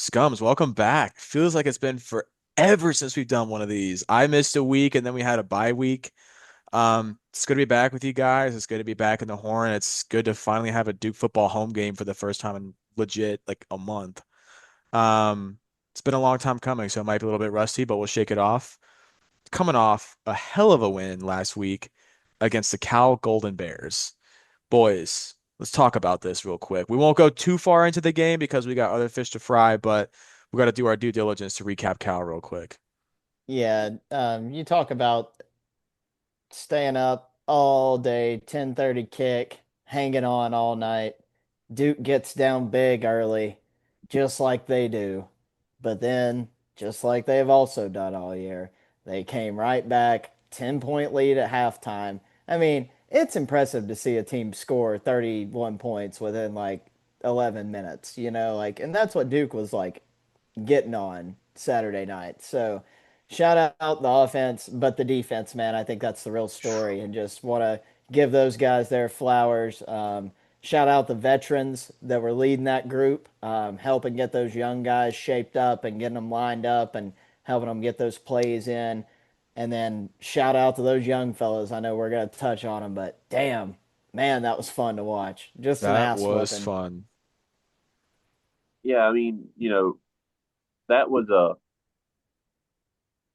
Scums, welcome back. Feels like it's been forever since we've done one of these. I missed a week and then we had a bye week. It's good to be back with you guys. It's good to be back in the horn. It's good to finally have a Duke football home game for the first time in legit like a month. It's been a long time coming, so it might be a little bit rusty, but we'll shake it off. Coming off a hell of a win last week against the Cal Golden Bears. Boys, let's talk about this real quick. We won't go too far into the game because we got other fish to fry, but we got to do our due diligence to recap Cal real quick. Yeah, you talk about staying up all day, 10:30 kick, hanging on all night. Duke gets down big early, just like they do. But then, just like they've also done all year, they came right back, 10-point lead at halftime. I mean, it's impressive to see a team score 31 points within like 11 minutes, and that's what Duke was like getting on Saturday night. So shout out the offense, but the defense, man, I think that's the real story, and just want to give those guys their flowers. Shout out the veterans that were leading that group, helping get those young guys shaped up and getting them lined up and helping them get those plays in. And then shout out to those young fellas. I know we're going to touch on them, but damn, man, that was fun to watch. Just an That ass was whooping. fun. Yeah, I mean, that was a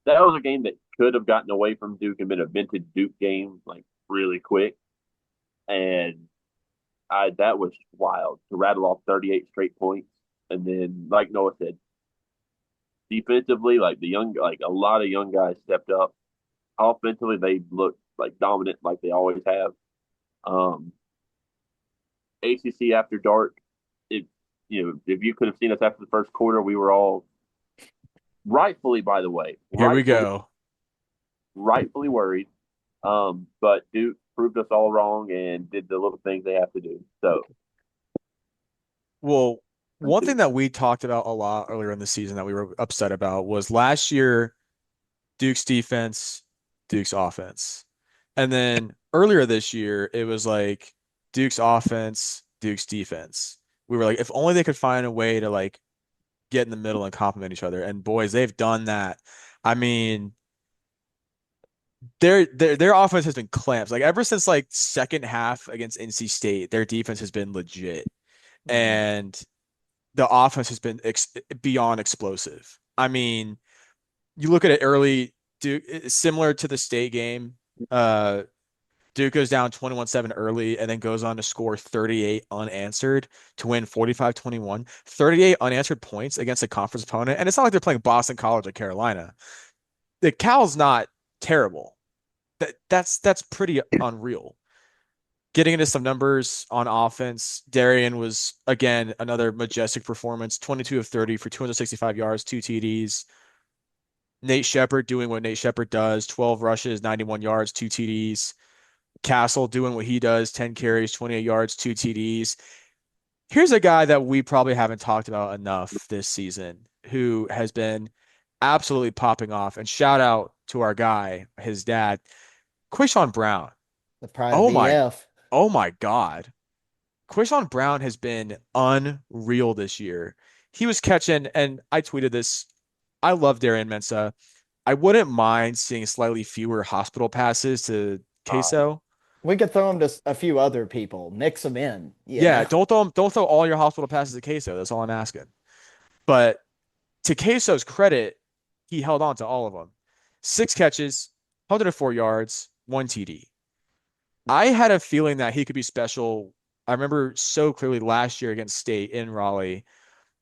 that was a game that could have gotten away from Duke and been a vintage Duke game, like really quick. And I that was wild to rattle off 38 straight points. And then, like Noah said, defensively, like a lot of young guys stepped up. Offensively, they looked like dominant, like they always have. Um, ACC after dark, it if you could have seen us after the first quarter, we were all rightfully, by the way, Here we go. rightfully worried. But Duke proved us all wrong and did the little things they have to do. So, Well, one thing that we talked about a lot earlier in the season that we were upset about was last year, Duke's defense, Duke's offense. And then earlier this year, it was like Duke's offense, Duke's defense. We were like, if only they could find a way to like get in the middle and complement each other. And boys, they've done that. I mean, their offense has been clamps. Like ever since like second half against NC State, their defense has been legit. Mhm. And the offense has been beyond explosive. I mean, you look at it early, Duke, similar to the state game. Uh, Duke goes down 21-7 early and then goes on to score 38 unanswered to win 45-21. 38 unanswered points against a conference opponent. And it's not like they're playing Boston College or Carolina. The Cal's not terrible. That's pretty unreal. Getting into some numbers on offense, Darian was again another majestic performance, 22 of 30 for 265 yards, two TDs. Nate Shepard doing what Nate Shepard does, 12 rushes, 91 yards, two TDs. Castle doing what he does, 10 carries, 28 yards, two TDs. Here's a guy that we probably haven't talked about enough this season who has been absolutely popping off. And shout out to our guy, his dad, Quishon Brown. The Pride Oh my, VF. oh my God. Quishon Brown has been unreal this year. He was catching, and I tweeted this. I love Darian Mensah. I wouldn't mind seeing slightly fewer hospital passes to uh, Queso. We could throw them to a few other people, mix them in, Yeah, don't throw all your hospital passes to Queso. That's all I'm asking. But to Queso's credit, he held on to all of them. Six catches, 104 yards, one TD. I had a feeling that he could be special. I remember so clearly last year against State in Raleigh.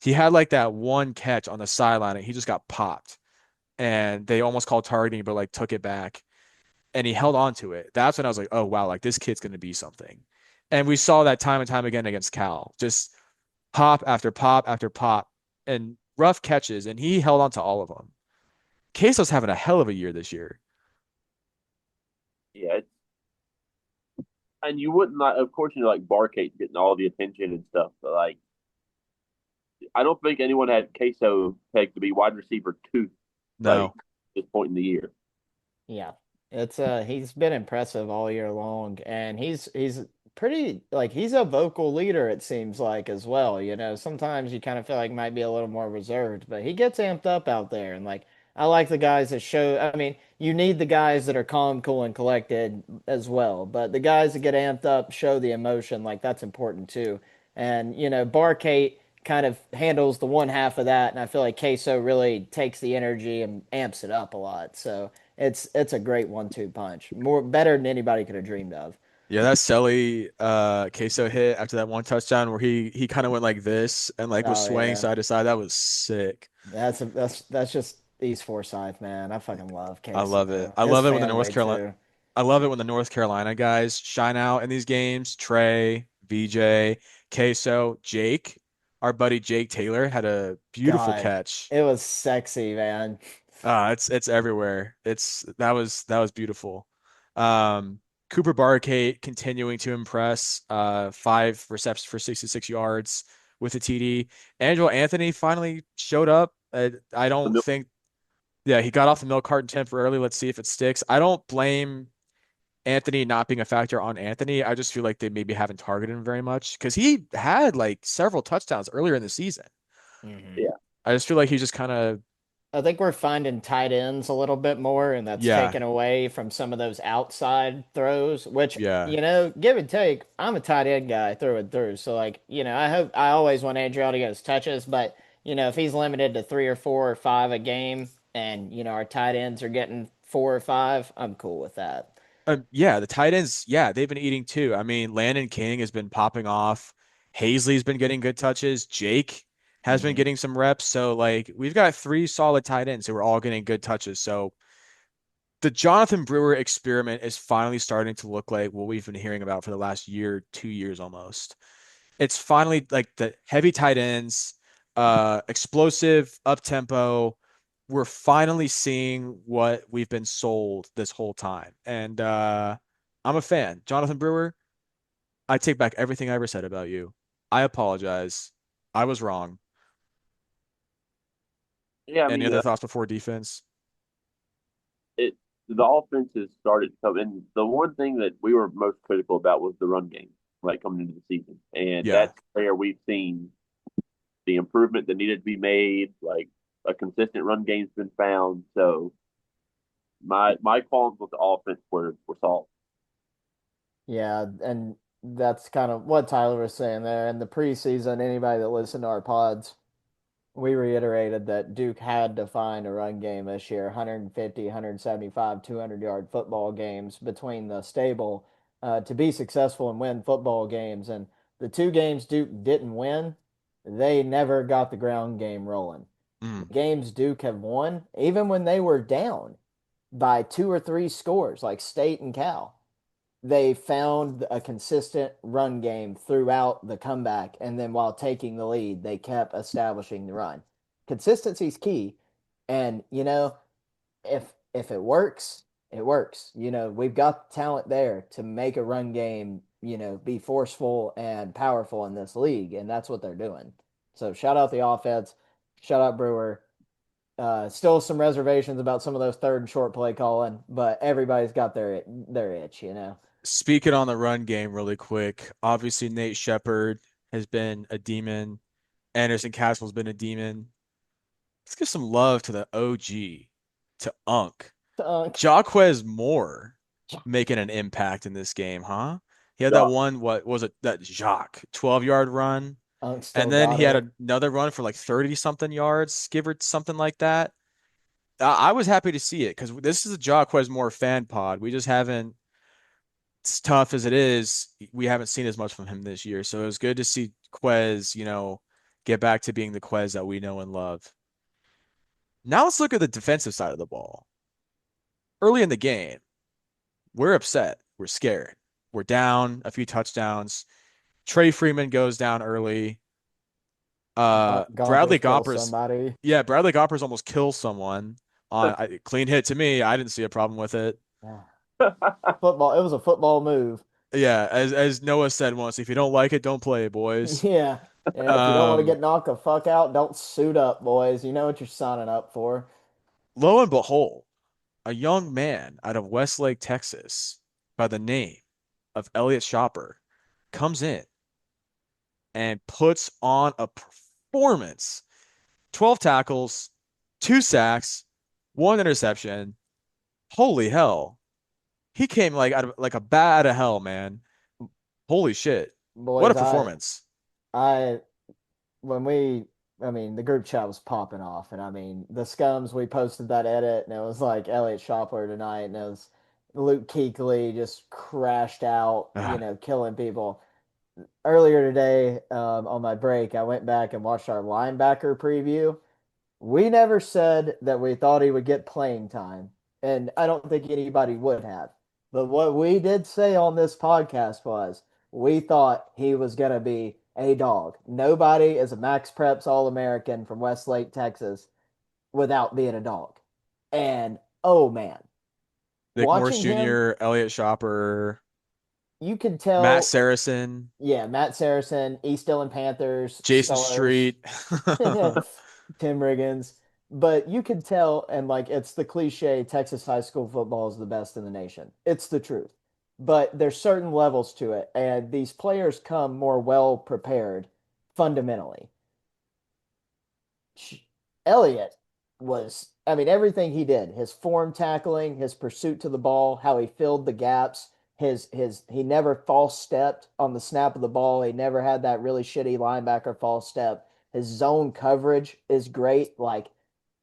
He had like that one catch on the sideline and he just got popped. And they almost called targeting, but like took it back. And he held on to it. That's when I was like, oh wow, like this kid's gonna be something. And we saw that time and time again against Cal. Just pop after pop after pop and rough catches, and he held on to all of them. Queso's having a hell of a year this year. yeah, and you wouldn't like, of course, like Barcade's getting all the attention and stuff, but like, I don't think anyone had Queso pegged to be wide receiver two, like No. this point in the year. Yeah. It's he's been impressive all year long, and he's pretty like he's a vocal leader, it seems like as well. Sometimes you kind of feel like might be a little more reserved, but he gets amped up out there. And like I like the guys that show, I mean, you need the guys that are calm, cool, and collected as well. But the guys that get amped up show the emotion, like that's important too. And Barkate kind of handles the one half of that, and I feel like Queso really takes the energy and amps it up a lot. So it's a great one-two punch. More better than anybody could have dreamed of. Yeah, that Selly queso hit after that one touchdown where he kind of went like this and like was Oh swaying yeah. side to side. That was sick. That's just East Forsyth, man. I fucking love I love it. Queso. I His love it when the North family Carolina too. I love it when the North Carolina guys shine out in these games. Trey, VJ, Queso, Jake, our buddy Jake Taylor had a beautiful God, catch. it was sexy, man. It's everywhere. That was beautiful. Um, Cooper Barkate continuing to impress. 5 receptions for 66 yards with a TD. Angelo Anthony finally showed up. I The don't milk, think, yeah, he got off the milk carton temporarily. Let's see if it sticks. I don't blame Anthony not being a factor on Anthony. I just feel like they maybe haven't targeted him very much because he had like several touchdowns earlier in the season. Hmm. yeah. I just feel like he just kind of, I think we're finding tight ends a little bit more, and that's yeah, taken away from some of those outside throws, which, yeah. give and take, I'm a tight end guy through and through. So, like, I hope I always want Adriel to get his touches, but, if he's limited to three or four or five a game and, our tight ends are getting four or five, I'm cool with that. Yeah, the tight ends, yeah, they've been eating too. I mean, Landon King has been popping off. Hazley's been getting good touches. Jake has been Hmm. getting some reps. So, like, we've got three solid tight ends who are all getting good touches. So, the Jonathan Brewer experiment is finally starting to look like what we've been hearing about for the last year, 2 years almost. It's finally like the heavy tight ends, explosive, up tempo. We're finally seeing what we've been sold this whole time. And I'm a fan. Jonathan Brewer, I take back everything I ever said about you. I apologize. I was wrong. Yeah, I Any mean, other thoughts before defense? it the offense has started to come, and the one thing that we were most critical about was the run game, like coming into the season, and Yeah. that's where we've seen the improvement that needed to be made. Like a consistent run game's been found. So my qualms with the offense were solved. Yeah, and that's kind of what Tyler was saying there. In the preseason, anybody that listened to our pods, we reiterated that Duke had to find a run game this year 150, 175, 200-yard football games between the stable to be successful and win football games. And the two games Duke didn't win, they never got the ground game rolling. Mm, The games Duke have won, even when they were down by two or three scores, like State and Cal, they found a consistent run game throughout the comeback. And then while taking the lead, they kept establishing the run. Consistency is key. And, if it works, it works. We've got the talent there to make a run game, be forceful and powerful in this league. And that's what they're doing. So shout out the offense. Shout out Brewer. Still some reservations about some of those third and short play calling, but everybody's got their itch. Speaking on the run game really quick, obviously Nate Shepard has been a demon. Anderson Castle's been a demon. Let's give some love to the OG, to Unk. Dunk. Jaquez Moore making an impact in this game, huh? He had that Yeah, one, what was it? That Jacques 12-yard run. Unk And still then got he had it. another run for like 30 something yards, give or something like that. I was happy to see it because this is a Jaquez Moore fan pod. We just haven't, as tough as it is, we haven't seen as much from him this year. So it was good to see Quez, get back to being the Quez that we know and love. Now let's look at the defensive side of the ball. Early in the game, we're upset. We're scared. We're down a few touchdowns. Trey Freeman goes down early. Bradley Gompers kill Gompers, somebody. yeah, Bradley Gompers almost kills someone on clean hit to me. I didn't see a problem with it. Yeah. Football. It was a football move. Yeah, as Noah said once, if you don't like it, don't play, boys. Yeah. And if you don't want to Um, get knocked the fuck out, don't suit up, boys. You know what you're signing up for. lo and behold, a young man out of Westlake, Texas, by the name of Elliot Shopper comes in and puts on a performance. 12 tackles, 2 sacks, 1 interception. Holy hell. He came like out of like a bat out of hell, man. Holy shit. What a Boys, performance. I when we I mean the group chat was popping off, and I mean the scums, we posted that edit and it was like Elliot Shopper tonight, and it was Luke Kuechly just crashed out, Ah, killing people. Earlier today, on my break, I went back and watched our linebacker preview. We never said that we thought he would get playing time, and I don't think anybody would have. But what we did say on this podcast was we thought he was going to be a dog. Nobody is a Max Preps All American from Westlake, Texas, without being a dog. And oh man, Nick Morse watching him, Jr., Elliot Shopper, you could Matt tell, Saracen, yeah, Matt Saracen, East Dillon Panthers, Jason stars. Street. Tim Riggins. But you could tell, and like it's the cliche Texas high school football is the best in the nation. It's the truth. But there's certain levels to it, and these players come more well prepared fundamentally. Elliott was, I mean, everything he did, his form tackling, his pursuit to the ball, how he filled the gaps, he never false stepped on the snap of the ball. He never had that really shitty linebacker false step. His zone coverage is great. Like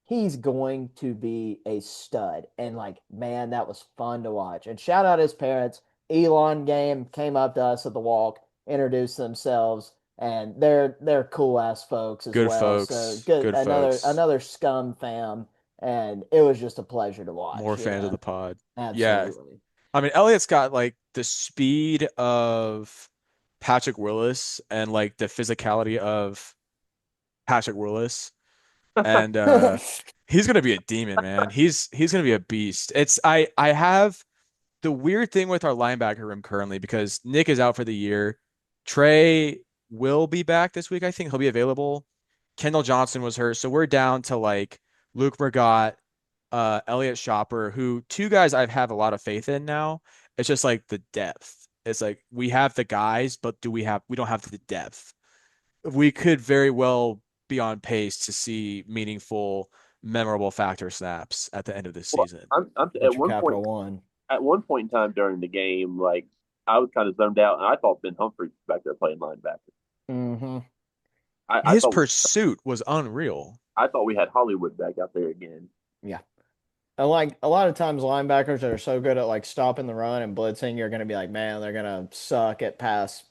he's going to be a stud. And like, man, that was fun to watch. And shout out his parents. Elon game came up to us at the walk, introduced themselves, and they're cool ass folks as Good well. So folks. good, Good folks. another scum fam, and it was just a pleasure to More watch. fans of the pod. Yeah. Absolutely. I mean, Elliot's got like the speed of Patrick Willis and like the physicality of Patrick Willis. And he's gonna be a demon, man. He's gonna be a beast. I have the weird thing with our linebacker room currently because Nick is out for the year. Trey will be back this week. I think he'll be available. Kendall Johnson was hurt, so we're down to like Luke Mergott, Elliot Shopper, who two guys I have a lot of faith in now. It's just like the depth. It's like we have the guys, but we don't have the depth. We could very well be on pace to see meaningful, memorable factor snaps at the end of this Well, season. I'm Put your Capital One. at one point in time during the game, like I was kind of zoned out, and I thought Ben Humphrey was back there playing linebacker. Mm-hmm. I His thought pursuit was unreal. we had Hollywood back out there again. Yeah. And like a lot of times, linebackers that are so good at like stopping the run and blitzing, you're going to be like, man, they're going to suck at pass,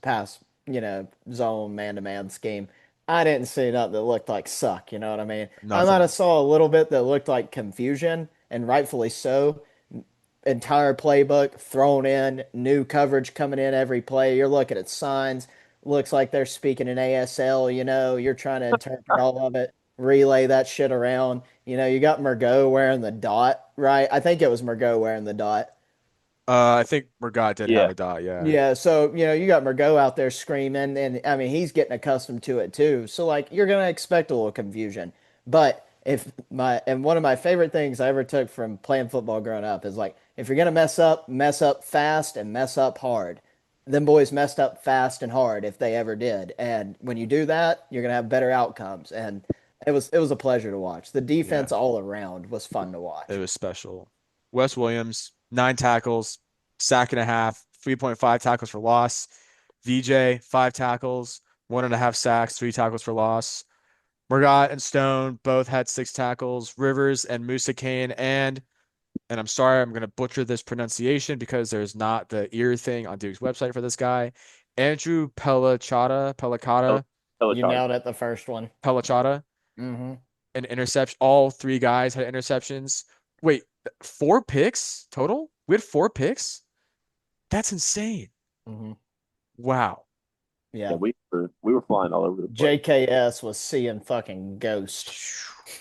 zone man to man scheme. I didn't see nothing that looked like suck. You know what I mean? I might have Nothing. saw a little bit that looked like confusion, and rightfully so. Entire playbook thrown in, new coverage coming in every play. You're looking at signs. Looks like they're speaking in ASL. You're trying to interpret all of it, relay that shit around. You got Mergot wearing the dot, right? I think it was Mergot wearing the dot. I think Murgatt did have Yeah, a dot, yeah. Yeah, so you got Mergot out there screaming, and I mean he's getting accustomed to it too. So like you're gonna expect a little confusion. But if my and one of my favorite things I ever took from playing football growing up is like if you're gonna mess up fast and mess up hard. Them boys messed up fast and hard if they ever did. And when you do that, you're gonna have better outcomes. And it was a pleasure to watch. The Yeah, defense all around was fun to it watch. was special. Wes Williams, 9 tackles, sack and a half, 3.5 tackles for loss. VJ, 5 tackles, 1.5 sacks, 3 tackles for loss. Murgatt and Stone both had 6 tackles. Rivers and Musa Kane and I'm sorry, I'm gonna butcher this pronunciation because there's not the ear thing on Duke's website for this guy. Andrew Pel- Pellicata, You Pelachard. nailed it the first one. Pellicata, Hmm. an interception. All 3 guys had interceptions. Wait, 4 picks total? We had 4 picks? That's insane. Hmm. Wow. Yeah, Yeah. we were flying all over the place. JKS was seeing fucking ghost.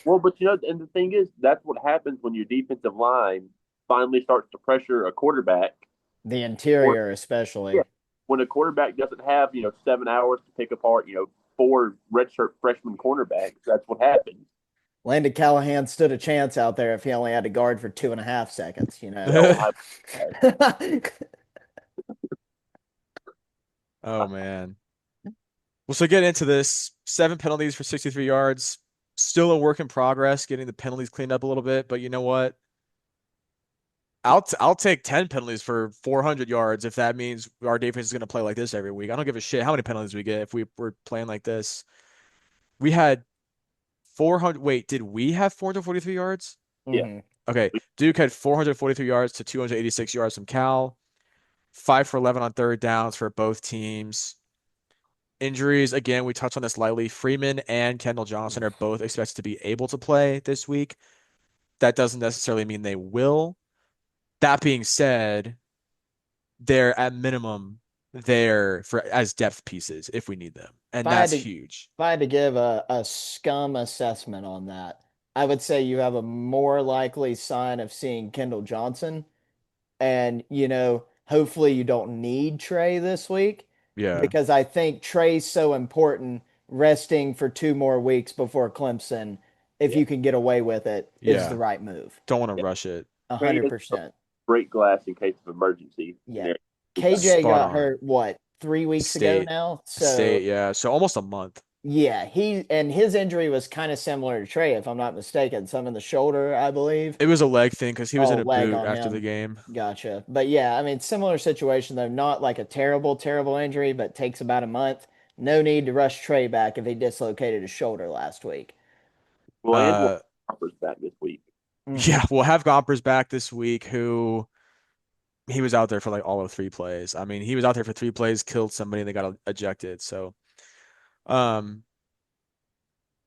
Well, but and the thing is, that's what happens when your defensive line finally starts to pressure a quarterback. The Or interior, yeah, especially. when a quarterback doesn't have 7 hours to pick apart four redshirt freshman cornerbacks, that's what happens. Landon Callahan stood a chance out there if he only had to guard for 2.5 seconds. Oh, I, Yeah, Oh man. Well, so get into this. 7 penalties for 63 yards. Still a work in progress, getting the penalties cleaned up a little bit. But you know what? I'll take 10 penalties for 400 yards if that means our defense is going to play like this every week. I don't give a shit how many penalties we get if we're playing like this. We had 400. Wait, did we have 443 yards? Yeah. Hmm. Okay. Duke had 443 yards to 286 yards from Cal. 5 for 11 on third downs for both teams. Injuries, again, we touched on this lightly. Freeman and Kendall Johnson are both expected to be able to play this week. That doesn't necessarily mean they will. That being said, they're at minimum there for as depth pieces if we need them. If And I had that's to, huge. if I had to give a scum assessment on that, I would say you have a more likely sign of seeing Kendall Johnson, and hopefully you don't need Trey this week Yeah. because I think Trey's so important. Resting for 2 more weeks before Clemson, if Yeah. you can get away with it, is the Yeah. right move. Don't want to Yeah. rush it. A Trey hundred is a percent. break glass in case of emergency Yeah. scenario. We got KJ Spot got on. hurt what 3 weeks ago State. now, so State, yeah. So almost a month. yeah, his injury was kind of similar to Trey, if I'm not mistaken. Some in the shoulder, I believe. It was a leg thing because he was Oh, in a leg boot on after the him. game. Gotcha. But yeah, I mean, similar situation though. Not like a terrible, terrible injury, but takes about a month. No need to rush Trey back if he dislocated his shoulder last week. well, and we'll Uh, have Harper's back this week. Hmm. yeah, we'll have Gompers back this week, who he was out there for like all of 3 plays. I mean, he was out there for 3 plays, killed somebody, and they got ejected. So, um,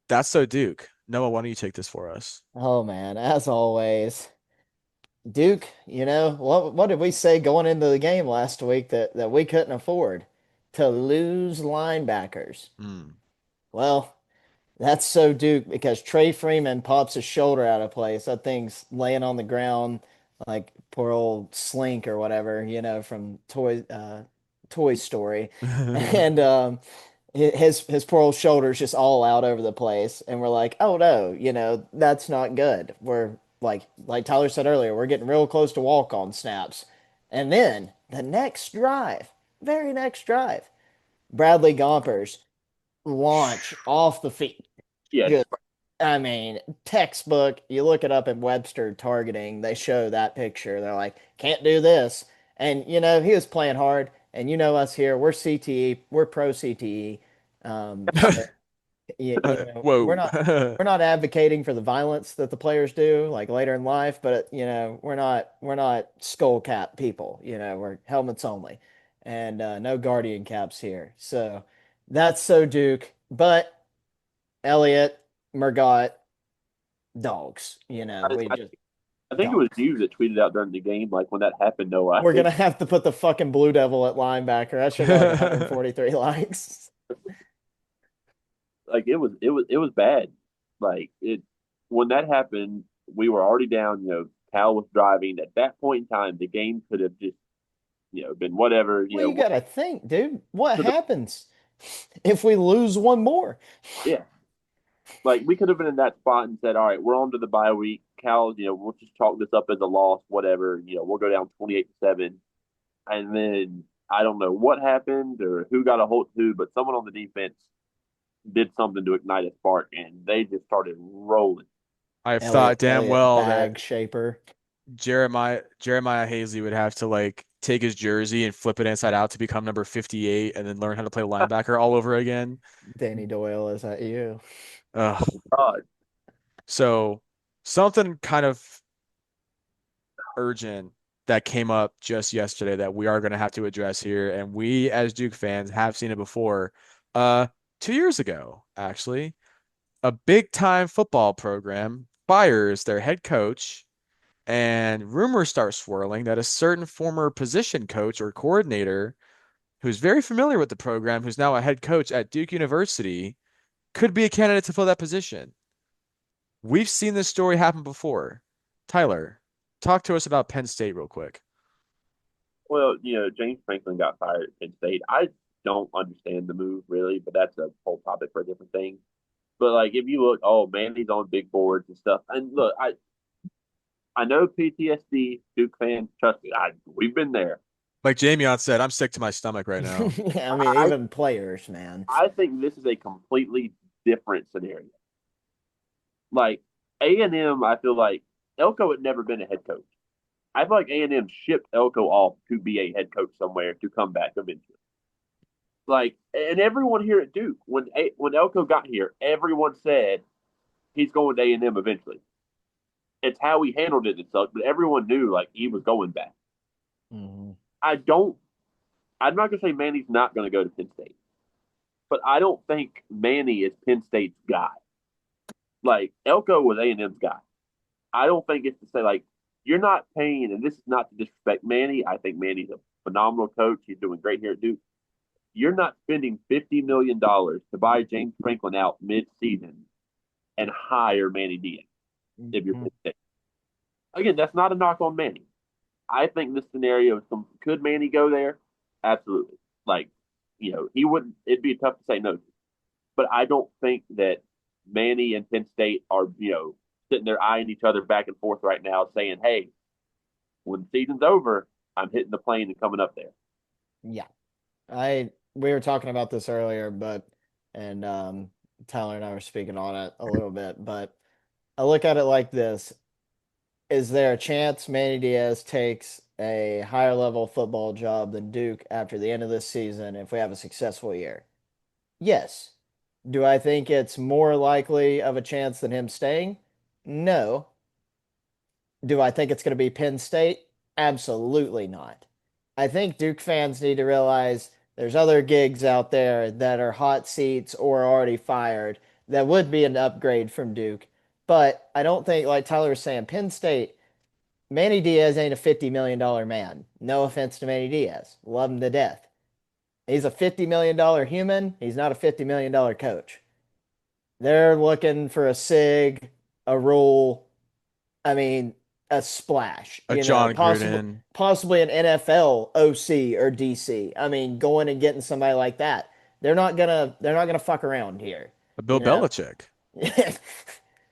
that's so Duke. Noah, why don't you take this for us? Oh man, as always, Duke. What did we say going into the game last week that we couldn't afford to lose linebackers? Mm. Well, that's so Duke because Trey Freeman pops his shoulder out of place. That thing's laying on the ground like poor old Slink or whatever, from Toy Story. And his poor old shoulders just all out over the place. And we're like, oh no, that's not good. We're like Tyler said earlier, we're getting real close to walk-on snaps. And then the next drive, very next drive, Bradley Gompers launch off the feet. Yeah, Just, I mean, textbook. You look it up in Webster targeting, they show that picture. They're like, can't do this. And, he was playing hard. And us here, we're CTE, we're pro CTE. So, we're Whoa. not advocating for the violence that the players do like later in life, but we're not skull cap people. We're helmets only, and no guardian caps here. So that's so Duke. But Elliott, Murgott, dogs. I, We I, just I think it was dogs. you that tweeted out during the game, like when that happened. No, I We're think gonna have to put the fucking Blue Devil at linebacker. That should get like 143 likes. like it was bad. Like it when that happened, we were already down. Cal was driving. At that point in time, the game could have just been whatever. Well, you gotta think, dude. What To the happens if we lose one more? yeah, like we could have been in that spot and said, all right, we're on to the bye week. Cal, we'll just chalk this up as a loss, whatever. We'll go down 28-7, and then I don't know what happened or who got a hold to, but someone on the defense did something to ignite a spark, and they just started rolling. I thought damn Elliott well that bag shaper. Jeremiah Haley would have to like take his jersey and flip it inside out to become number 58 and then learn how to play linebacker all over again. Danny Doyle, is that you? Ugh. God, So something kind of urgent that came up just yesterday that we are going to have to address here, and we as Duke fans have seen it before. 2 years ago, actually, a big time football program fires their head coach, and rumors start swirling that a certain former position coach or coordinator who's very familiar with the program, who's now a head coach at Duke University, could be a candidate to fill that position. We've seen this story happen before. Tyler, talk to us about Penn State real quick. well, James Franklin got fired at Penn State. I don't understand the move really, but that's a whole topic for a different thing. But like, if you look, oh man, he's on big boards and stuff. And look, I know PTSD, Duke fans. Trust me, we've been there. Like Jamie said, I'm sick to my stomach right now. I mean, I even players, man. I think this is a completely different scenario. Like A&M, I feel like Elko had never been a head coach. I feel like A&M shipped Elko off to be a head coach somewhere to come back eventually. Like, and everyone here at Duke, when Elko got here, everyone said he's going to A&M eventually. It's how he handled it that sucked, but everyone knew like he was going back. Mhm. I don't. I'm not gonna say Manny's not gonna go to Penn State, but I don't think Manny is Penn State's guy. Like Elko was A&M's guy. I don't think it's to say like you're not paying, and this is not to disrespect Manny. I think Manny's a phenomenal coach. He's doing great here at Duke. You're not spending $50 million to buy James Franklin out mid-season and hire Manny Diaz if you're Mhm. Penn State. Again, that's not a knock on Manny. I think this scenario is could Manny go there? Absolutely. Like, he wouldn't. It'd be tough to say no. But I don't think that Manny and Penn State are sitting there eyeing each other back and forth right now, saying, "Hey, when the season's over, I'm hitting the plane and coming up there." Yeah. I we were talking about this earlier, but and Tyler and I were speaking on it a little bit, but I look at it like this. Is there a chance Manny Diaz takes a higher level football job than Duke after the end of this season if we have a successful year? Yes. Do I think it's more likely of a chance than him staying? No. Do I think it's going to be Penn State? Absolutely not. I think Duke fans need to realize there's other gigs out there that are hot seats or already fired that would be an upgrade from Duke. But I don't think, like Tyler was saying, Penn State, Manny Diaz ain't a $50 million man. No offense to Manny Diaz. Love him to death. He's a $50 million human. He's not a $50 million coach. They're looking for a SIG, a rule, I mean, a splash, A John possibly Gruden, possibly an NFL OC or DC. I mean, going and getting somebody like that. They're not gonna fuck around here. a Bill You know. Belichick.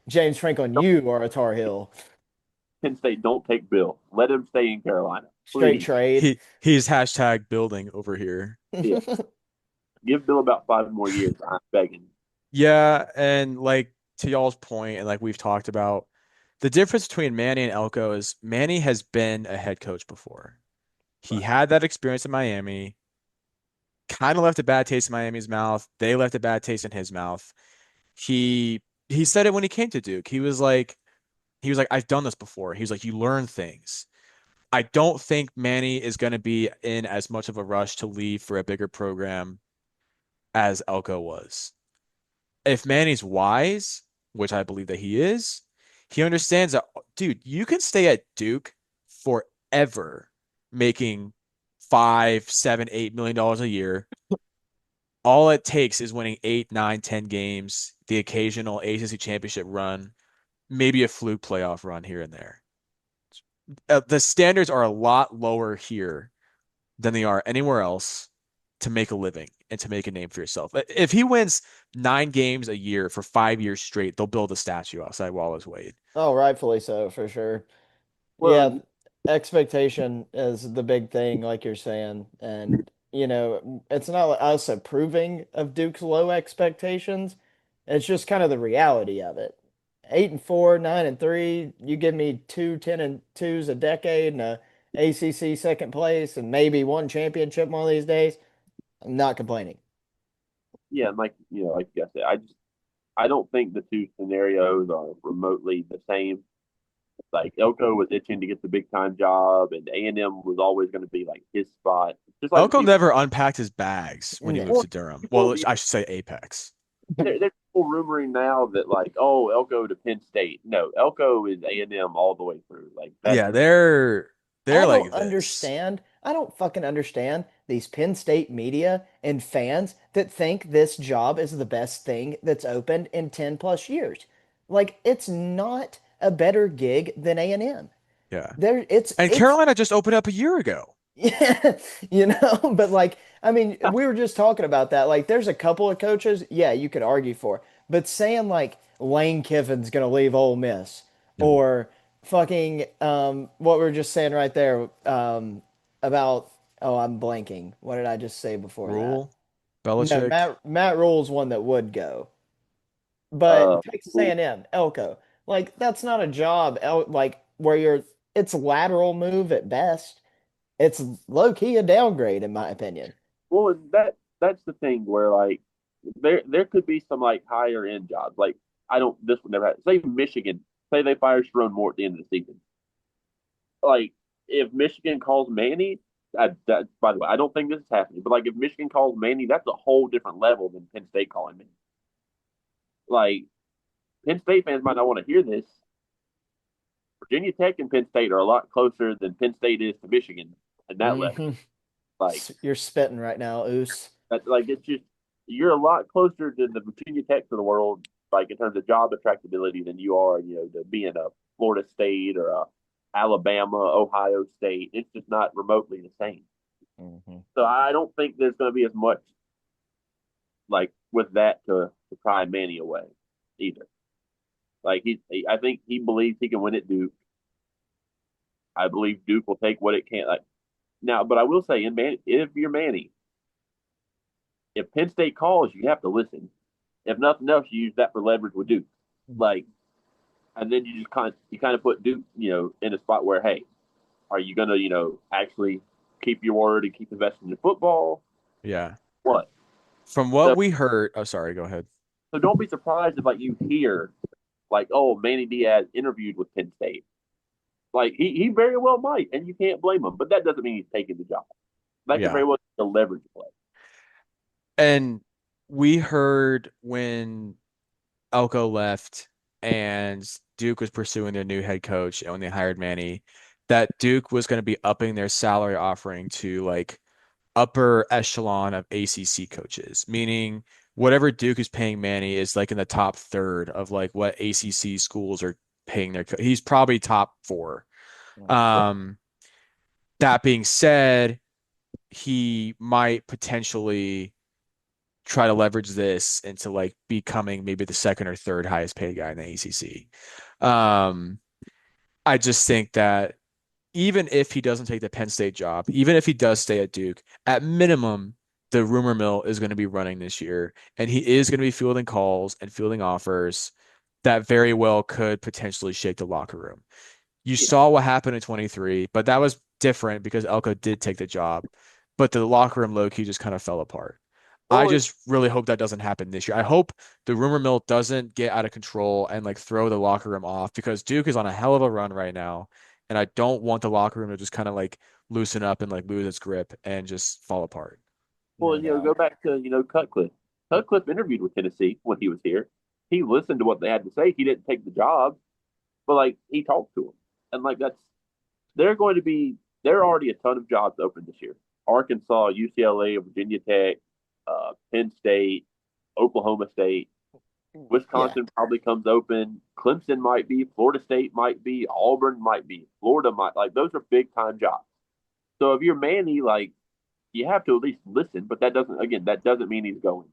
James Franklin, Don't, you are a Tar Heel. Penn State, don't take Bill. Let him stay in Carolina, Straight please. trade. He's hashtag building over here. Yeah, give Bill about 5 more years. I'm begging. Yeah, and like to y'all's point, and like we've talked about, the difference between Manny and Elko is Manny has been a head coach before. He Right. had that experience in Miami, kind of left a bad taste in Miami's mouth. They left a bad taste in his mouth. He said it when he came to Duke. He was like, I've done this before. He was like, you learn things. I don't think Manny is going to be in as much of a rush to leave for a bigger program as Elko was. If Manny's wise, which I believe that he is, he understands that, dude, you can stay at Duke forever making 5, 7, $8 million a year. All it takes is winning 8, 9, 10 games, the occasional ACC championship run, maybe a fluke playoff run here and there. The standards are a lot lower here than they are anywhere else to make a living and to make a name for yourself. If he wins 9 games a year for 5 years straight, they'll build a statue outside Wallace Wade. Oh, rightfully so, for sure. Well, Yeah, expectation is the big thing, like you're saying. And, it's not like us approving of Duke's low expectations. It's just kind of the reality of it. 8-4, 9-3, you give me 2 10-2s a decade and a ACC second place and maybe one championship one of these days. I'm not complaining. yeah, like you said, I don't think the two scenarios are remotely the same. Like Elko was itching to get the big time job, and A&M was always going to be like his spot. Just like Elko never unpacked his bags when he moved No. to Durham. people, Well, I should say Apex. there's people rumoring now that like, oh, Elko to Penn State. No, Elko is A&M all the way through. Like that's Yeah, they're I don't like this. understand. I don't fucking understand these Penn State media and fans that think this job is the best thing that's opened in 10 plus years. Like it's not a better gig than A&M. Yeah. There And it's Carolina just opened up a year ago. yeah, but like I mean, we were just talking about that. Like there's a couple of coaches, yeah, you could argue for. But saying like Lane Kiffin's gonna leave Ole Miss No. or fucking what we were just saying right there about Oh, I'm blanking. What did I just say before that? Rule, No, Belichick. Matt Rule's one that would go. But Uh, Texas well, A&M, Elko, like that's not a job, like where you're. It's a lateral move at best. It's low key a downgrade in my opinion. and that's the thing where like there could be some like higher end jobs. Like I don't this would never happen. Say Michigan, say they fire Sharon Moore at the end of the season. Like if Michigan calls Manny, that by the way, I don't think this is happening. But like if Michigan calls Manny, that's a whole different level than Penn State calling Manny. Like Penn State fans might not want to hear this. Virginia Tech and Penn State are a lot closer than Penn State is to Michigan at that level. hmm Like You're spitting right now, Oos. like it's just you're a lot closer to the Virginia Techs of the world, like in terms of job attractability, than you are, to being a Florida State or a Alabama, Ohio State. It's just not remotely the same. hmm So I don't think there's going to be as much like with that to pry Manny away either. Like I think he believes he can win at Duke. I believe Duke will take what it can. Like now, but I will say, if you're Manny, if Penn State calls, you have to listen. If nothing else, you use that for leverage with Duke. Like, and then you kind of put Duke, in a spot where, hey, are you gonna, actually keep your word and keep investing in football? Yeah. What? From what So, we heard, oh, sorry, go ahead. so don't be surprised if like you hear like, oh, Manny Diaz interviewed with Penn State. Like he very well might, and you can't blame him. But that doesn't mean he's taking the job. That could Yeah. very well be a leverage play. And we heard when Elko left and Duke was pursuing their new head coach, and when they hired Manny, that Duke was going to be upping their salary offering to like upper echelon of ACC coaches, meaning whatever Duke is paying Manny is like in the top third of like what ACC schools are paying he's probably top four. Um, that being said, he might potentially try to leverage this into like becoming maybe the second or third highest paid guy in the ACC. Um, I just think that even if he doesn't take the Penn State job, even if he does stay at Duke, at minimum, the rumor mill is going to be running this year, and he is going to be fielding calls and fielding offers that very well could potentially shake the locker room. You Yeah. saw what happened in 23, but that was different because Elko did take the job, but the locker room low key just kind of fell apart. I Well, just really hope that doesn't happen this year. I hope the rumor mill doesn't get out of control and like throw the locker room off because Duke is on a hell of a run right now. And I don't want the locker room to just kind of like loosen up and like lose its grip and just fall apart. Well, No go doubt. back to Cutcliffe. Cutcliffe interviewed with Tennessee when he was here. He listened to what they had to say. He didn't take the job, but like he talked to them, and like that's they're going to be there are already a ton of jobs open this year. Arkansas, UCLA, Virginia Tech, Penn State, Oklahoma State, Yeah. Wisconsin probably comes open. Clemson might be, Florida State might be, Auburn might be, Florida might like those are big time jobs. So if you're Manny, like you have to at least listen, but that doesn't mean he's going.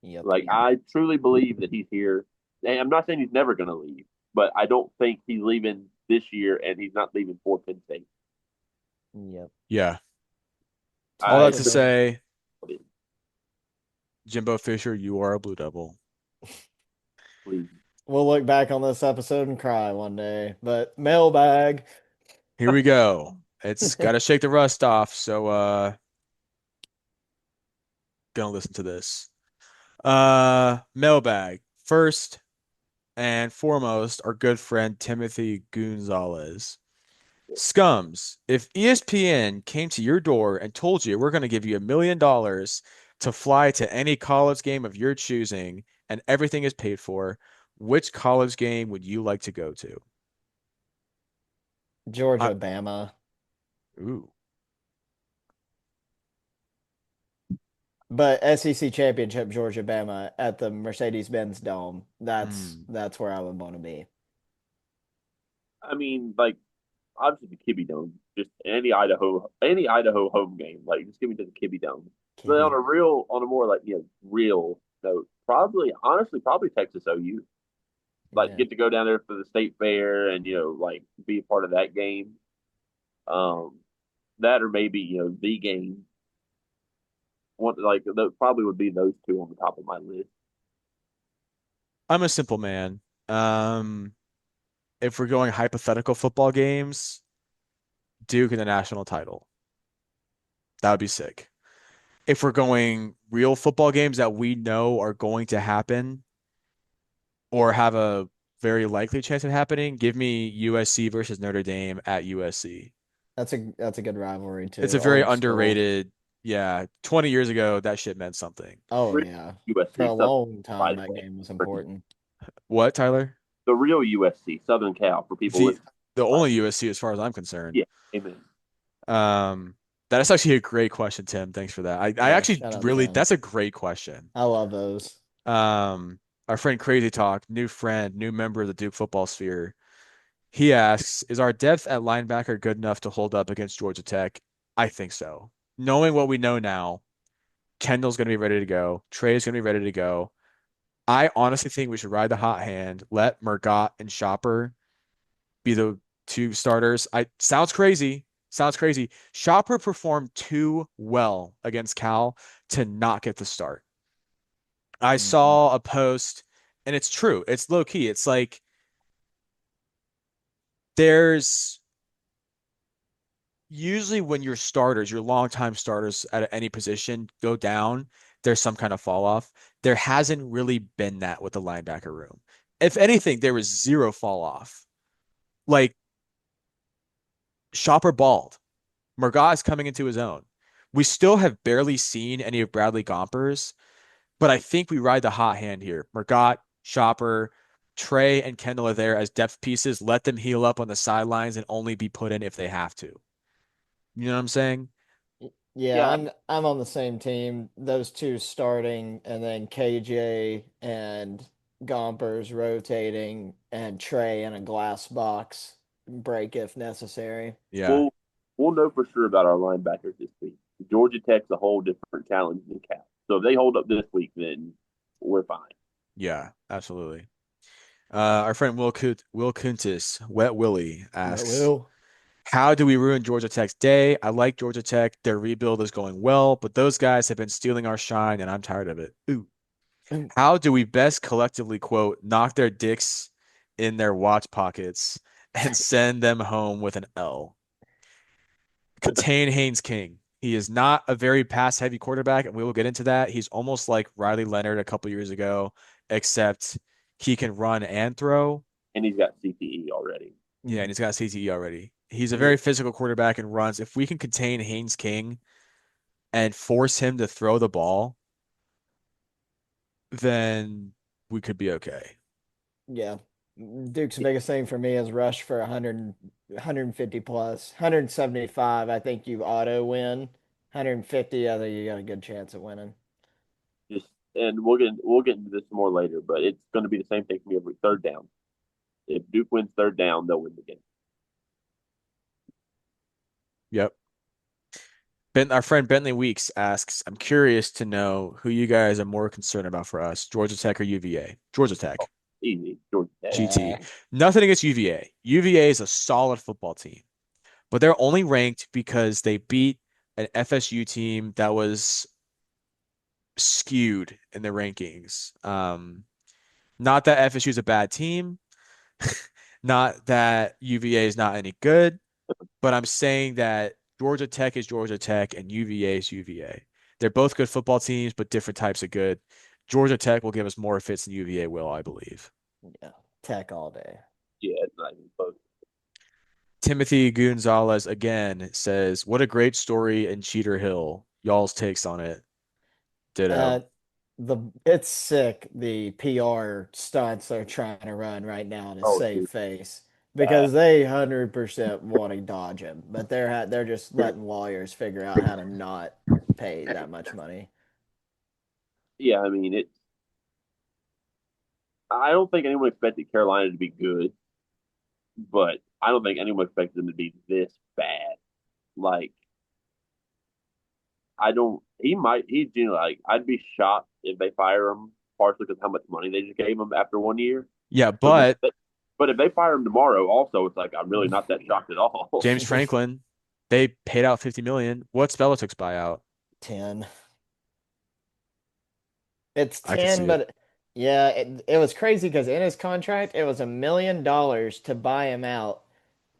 Yep. Like I truly believe that he's here. And I'm not saying he's never going to leave, but I don't think he's leaving this year, and he's not leaving for Penn State. Yep. Yeah. All Tough I that to to truly say. say, believe. Jimbo Fisher, you are a Blue Devil. Believe. We'll look back on this episode and cry one day. But mailbag. Here we go. It's got to shake the rust off. So, gonna listen to this. Mailbag. First and foremost, our good friend Timothy Gonzalez. Scums, if ESPN came to your door and told you we're going to give you $1 million to fly to any college game of your choosing and everything is paid for, which college game would you like to go to? I, Georgia, Bama. ooh, But SEC championship, Georgia, Bama at the Mercedes-Benz Dome. That's hmm. that's where I would want to be. I mean, like obviously the Kibby Dome, just any Idaho home game, like just give me to the Kibby Dome. But Kibby. on a more like real note, probably Texas OU. Like Yeah. get to go down there for the state fair and like be a part of that game. Um, that or maybe the game. One like probably would be those two on the top of my list. I'm a simple man. Um, if we're going hypothetical football games, Duke in the national title. That would be sick. If we're going real football games that we know are going to happen or have a very likely chance of happening, give me USC versus Notre Dame at USC. That's a good rivalry It's too. a very Old school. underrated, yeah. 20 years ago, that shit meant something. Oh Real yeah. For USC a Southern, long by time the that way, game was important. What, Tyler? the real USC Southern Cal for people The listening. the By only USC as far as I'm concerned. yeah, amen. Um, that's actually a great question, Tim. Thanks for that. I Yeah, actually shout out really Tim. that's a great question. I love those. Um, our friend Crazy Talk, new friend, new member of the Duke football sphere. He asks, is our depth at linebacker good enough to hold up against Georgia Tech? I think so. Knowing what we know now, Kendall's going to be ready to go. Trey's going to be ready to go. I honestly think we should ride the hot hand, let Murgot and Shopper be the two starters. I sounds crazy. Sounds crazy. Shopper performed too well against Cal to not get the start. I Mhm. saw a post, and it's true. It's low key. It's like there's usually when your starters, your longtime starters at any position go down, there's some kind of fall off. There hasn't really been that with the linebacker room. If anything, there was zero fall off. Like Shopper balled. Murgaugh is coming into his own. We still have barely seen any of Bradley Gomper's, but I think we ride the hot hand here. Murgaugh, Shopper, Trey, and Kendall are there as depth pieces. Let them heal up on the sidelines and only be put in if they have to. You know what I'm saying? Yeah, Yeah, I'm on the same team. Those two starting, and then KJ and Gompers rotating, and Trey in a glass box break if necessary. Yeah. we'll we'll know for sure about our linebackers this week. Georgia Tech's a whole different challenge than Cal. So if they hold up this week, then we're fine. Yeah, absolutely. Our friend Will Kuntis, Wet Willie, But asks, Will, how do we ruin Georgia Tech's day? I like Georgia Tech. Their rebuild is going well, but those guys have been stealing our shine, and I'm tired of it. Ooh. How do we best collectively, quote, knock their dicks in their watch pockets and send them home with an L? Contain Haynes King. He is not a very pass heavy quarterback, and we will get into that. He's almost like Riley Leonard a couple years ago, except he can run and throw. And he's got CTE already. Yeah, and he's got CTE already. He's a yeah, very physical quarterback and runs. If we can contain Haynes King and force him to throw the ball, then we could be okay. yeah. Duke's biggest thing for me is rush for 100, 150 plus, 175. I think you auto win. 150, I think you got a good chance at winning. Just and we'll get into this more later, but it's going to be the same thing for me every third down. If Duke wins third down, they'll win the game. Yep. Our friend Bentley Weeks asks, I'm curious to know who you guys are more concerned about for us, Georgia Tech or UVA? Georgia Oh, Tech, easy, Georgia Tech. Yeah. GT. Nothing against UVA. UVA is a solid football team, but they're only ranked because they beat an FSU team that was skewed in the rankings. Not that FSU is a bad team, not that UVA is not any good, but I'm saying that Georgia Tech is Georgia Tech and UVA is UVA. They're both good football teams, but different types of good. Georgia Tech will give us more fits than UVA will, I believe. Yeah. Tech all day. Yeah, it's not even close. Timothy Gonzalez again says, what a great story in Cheater Hill. Y'all's takes on it. Uh, Ditto. it's sick the PR stunts they're trying to run right now to Oh, save dude, face bad. because they 100% want to dodge him, but they're just letting lawyers figure out how to not pay that much money. Yeah, I mean it's. I don't think anyone expected Carolina to be good, but I don't think anyone expected them to be this bad. Like I don't. He might. He's like. I'd be shocked if they fire him, partially because how much money they just gave him after 1 year. Yeah, But but but if they fire him tomorrow, also it's like I'm really not that shocked at all. James Franklin, They paid out 50 million. What's Belichick's buyout? 10. It's I could 10, see it. but yeah, it was crazy because in his contract, it was $1 million to buy him out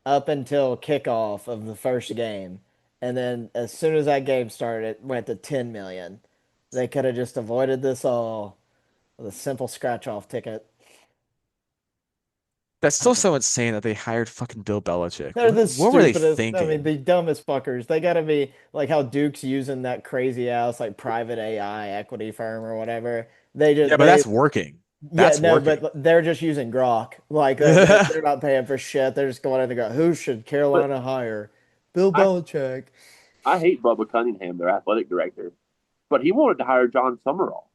up until kickoff of the first game. And then as soon as that game started, it went to 10 million. They could have just avoided this all with a simple scratch off ticket. That's still so insane that they hired fucking Bill Belichick. They're What the what were they stupidest. I mean, thinking? the dumbest fuckers. They gotta be like how Duke's using that crazy ass like private AI equity firm or whatever. They Yeah, just but they that's working. Yeah, That's no, working. but they're just using Grok. Like they're not paying for shit. They're just going in and go, who should But Carolina hire? Bill I Belichick. I hate Bubba Cunningham, their athletic director, but he wanted to hire John Summerall.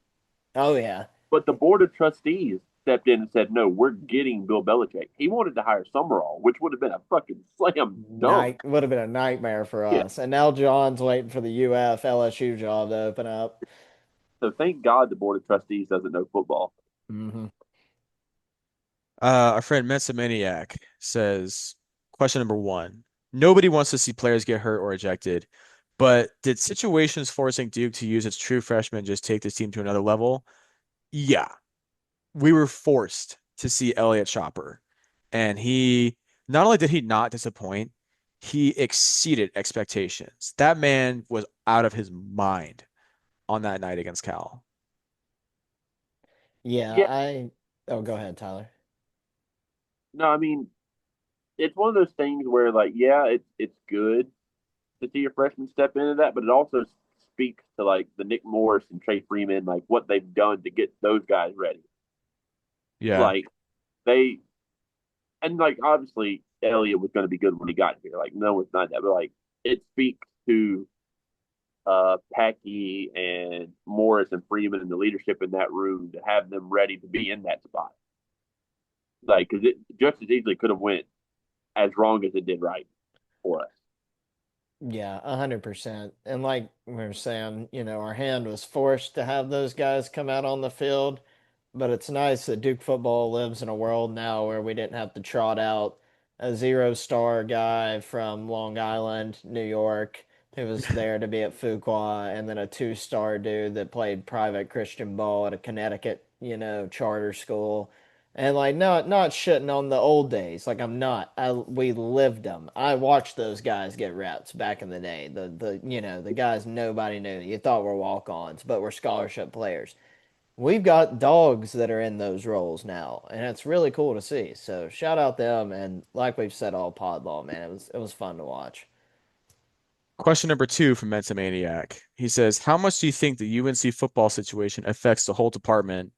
Oh yeah, But the board of trustees stepped in and said, no, we're getting Bill Belichick. He wanted to hire Summerall, which would have been a fucking slam dunk. night would have been a nightmare for Yeah. us. And now John's waiting for the UF LSU job to open up. So thank God the board of trustees doesn't know football. Hmm. Our friend Mensa Maniac says, question number one. Nobody wants to see players get hurt or ejected, but did situations forcing Duke to use its true freshman just take this team to another level? Yeah, we were forced to see Elliott Chopper. And he not only did he not disappoint, he exceeded expectations. That man was out of his mind on that night against Cal. Yeah, Yeah. I. Oh, go ahead, Tyler. No, I mean, it's one of those things where, like, yeah, it's good to see a freshman step into that, but it also speaks to, like, the Nick Morris and Trey Freeman, like, what they've done to get those guys ready. Yeah. Like, they, and, like, obviously, Elliott was going to be good when he got here. Like, no one's not that, but, like, it speaks to Packy and Morris and Freeman and the leadership in that room to have them ready to be in that spot. Like, because it just as easily could have went as wrong as it did right for us. Yeah, 100%. And like we were saying, our hand was forced to have those guys come out on the field. But it's nice that Duke football lives in a world now where we didn't have to trot out a 0-star guy from Long Island, New York, who was there to be at Fuqua, and then a 2-star dude that played private Christian ball at a Connecticut, charter school. And like, not shitting on the old days. Like I'm not. We lived them. I watched those guys get reps back in the day. The guys nobody knew. You thought were walk-ons, but were scholarship players. We've got dogs that are in those roles now, and it's really cool to see. So shout out them, and like we've said all pod long, man, it was fun to watch. Question number two from Mensa Maniac. He says, how much do you think the UNC football situation affects the whole department?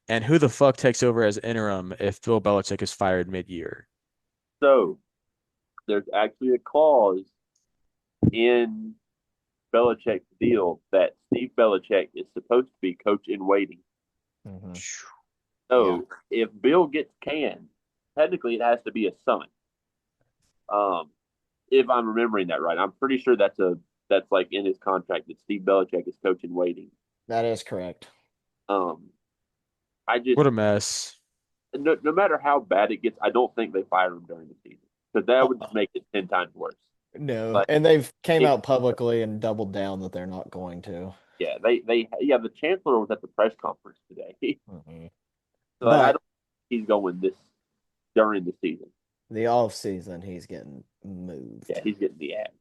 And who the fuck takes over as interim if Bill Belichick is fired mid-year? So there's actually a clause in Belichick's deal that Steve Belichick is supposed to be coach in waiting. Hmm. Yeah, So if Bill gets canned, technically it has to be a son. Um, if I'm remembering that right, I'm pretty sure that's like in his contract that Steve Belichick is coach in waiting. that is correct. Um, I just What a mess. no matter how bad it gets, I don't think they fire him during the season because that would just Uh-uh. make it 10 times worse. No, Like and they've came it, out publicly and doubled down that they're not going to. yeah, yeah, the chancellor was at the press conference today. Hmm. So like, I don't But think he's going this during the season. the off season, he's getting Yeah, moved. he's getting the ads.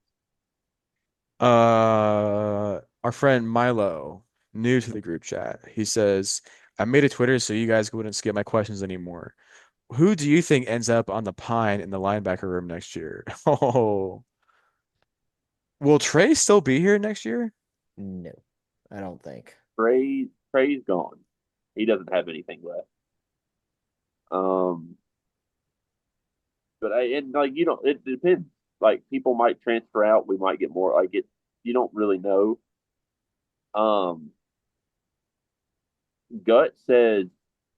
Our friend Milo, new to the group chat, he says, I made a Twitter so you guys wouldn't skip my questions anymore. Who do you think ends up on the pine in the linebacker room next year? Oh, will Trey still be here next year? No, I don't think. Trey's gone. He doesn't have anything left. Um, but and like you don't. It depends. Like people might transfer out. We might get more. Like it. You don't really know. Um, Gut says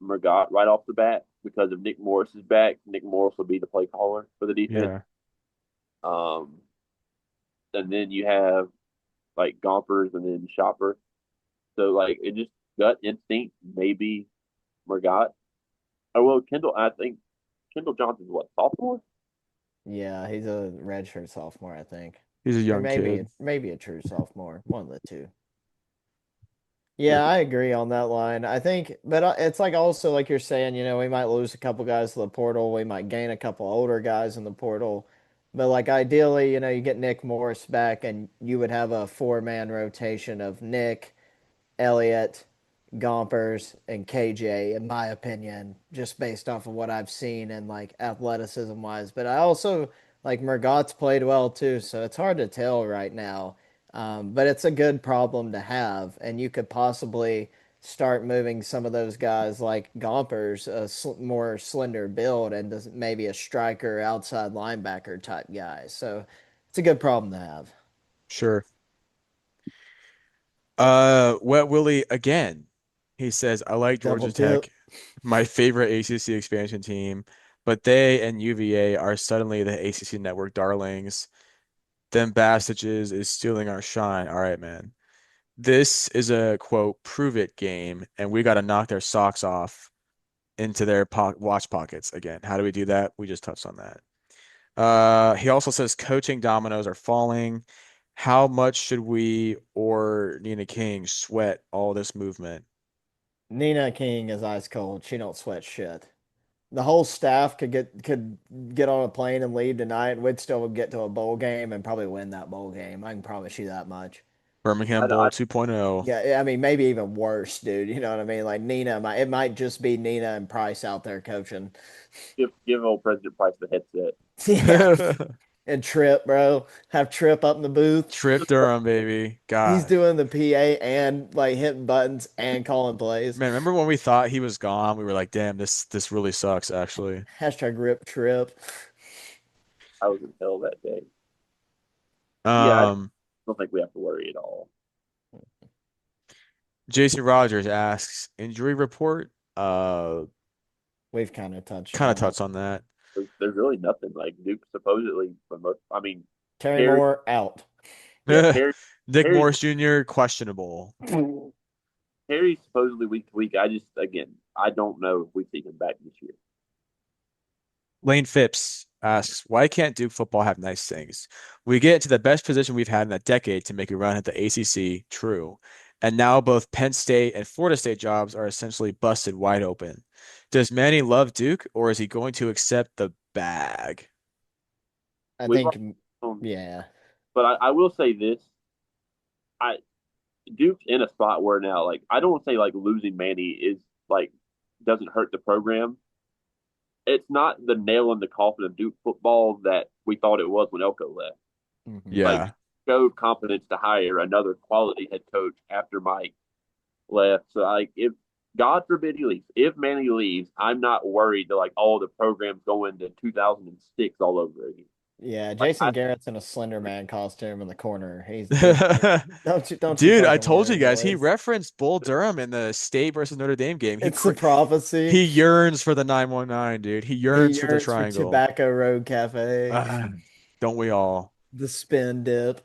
Murgat right off the bat because if Nick Morris is back, Nick Morris will be the play caller for the defense. Yeah. Um, and then you have like Gompers and then Shopper. So like it just gut instinct, maybe Murgat. Oh well, Kendall. I think Kendall Johnson's what sophomore. Yeah, he's a redshirt sophomore, I think. He's a or young maybe kid. maybe a true sophomore, one of the two. Yeah, I agree on that line. I think, but it's like also like you're saying, we might lose a couple guys to the portal, we might gain a couple older guys in the portal, but like ideally, you get Nick Morris back, and you would have a four-man rotation of Nick, Elliott, Gompers, and KJ, in my opinion, just based off of what I've seen and like athleticism wise. But I also like Murgaut's played well too, so it's hard to tell right now. But it's a good problem to have, and you could possibly start moving some of those guys like Gompers, a more slender build, and maybe a striker, outside linebacker type guy. So it's a good problem to have. Sure. Wet Willie again. He says, I like Double Georgia dip. Tech, my favorite ACC expansion team, but they and UVA are suddenly the ACC network darlings. Them Bastages is stealing our shine. All right, man. This is a quote, prove it game, and we got to knock their socks off into their po watch pockets again. How do we do that? We just touched on that. He also says coaching dominoes are falling. How much should we or Nina King sweat all this movement? Nina King is ice cold. She don't sweat shit. The whole staff could get on a plane and leave tonight, and we'd still get to a bowl game and probably win that bowl game. I can promise you that much. Birmingham I Bowl 2.0. Yeah, I mean maybe even worse, dude. You know what I mean? Like it might just be Nina and Price out there coaching. give old President Price the headset. Yeah, and Trip, bro, have Trip up in the booth. Trip Durham, baby. He's God. doing the PA and like hitting buttons and calling plays. Man, remember when we thought he was gone? We were like, damn, this really sucks, actually. Hashtag rip Trip. I was in hell that day. Yeah, I Um, don't think we have to worry at all. Jason Rogers asks, injury report? We've kind of touched Kind of on it. touched on that. There's really nothing like Duke supposedly for most. I mean, Terry Harry, Moore out. yeah, Harry, Nick Harry's Morris Jr., questionable. Harry's supposedly week to week. I just again, I don't know if we see him back this year. Lane Phipps asks, why can't Duke football have nice things? We get into the best position we've had in a decade to make a run at the ACC, true. And now both Penn State and Florida State jobs are essentially busted wide open. Does Manny love Duke, or is he going to accept the bag? I We've think, already, yeah. but I will say this: I Duke's in a spot where now, like, I don't say like losing Manny is like doesn't hurt the program. It's not the nail in the coffin of Duke football that we thought it was when Elko left. Hmm. Like, Yeah. showed confidence to hire another quality head coach after Mike left. So, like, if God forbid he leaves, if Manny leaves, I'm not worried that like all the programs going to 2006 all over again. Yeah, Like, Jason Garrett's in a Slender Man costume in the corner. He's don't you Dude, I fucking told you worry, guys, he boys. referenced Bull Durham in the State versus Notre Dame game. It's the prophecy. He yearns for the 919, dude. He He yearns for the yearns for triangle. Tobacco Road Cafe, Ah, don't we all? the spin dip.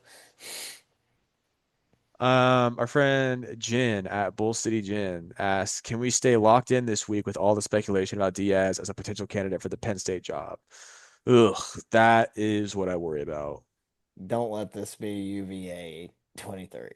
Our friend Jin at Bull City Gin asks, can we stay locked in this week with all the speculation about Diaz as a potential candidate for the Penn State job? Ugh, that is what I worry about. Don't let this be UVA 23.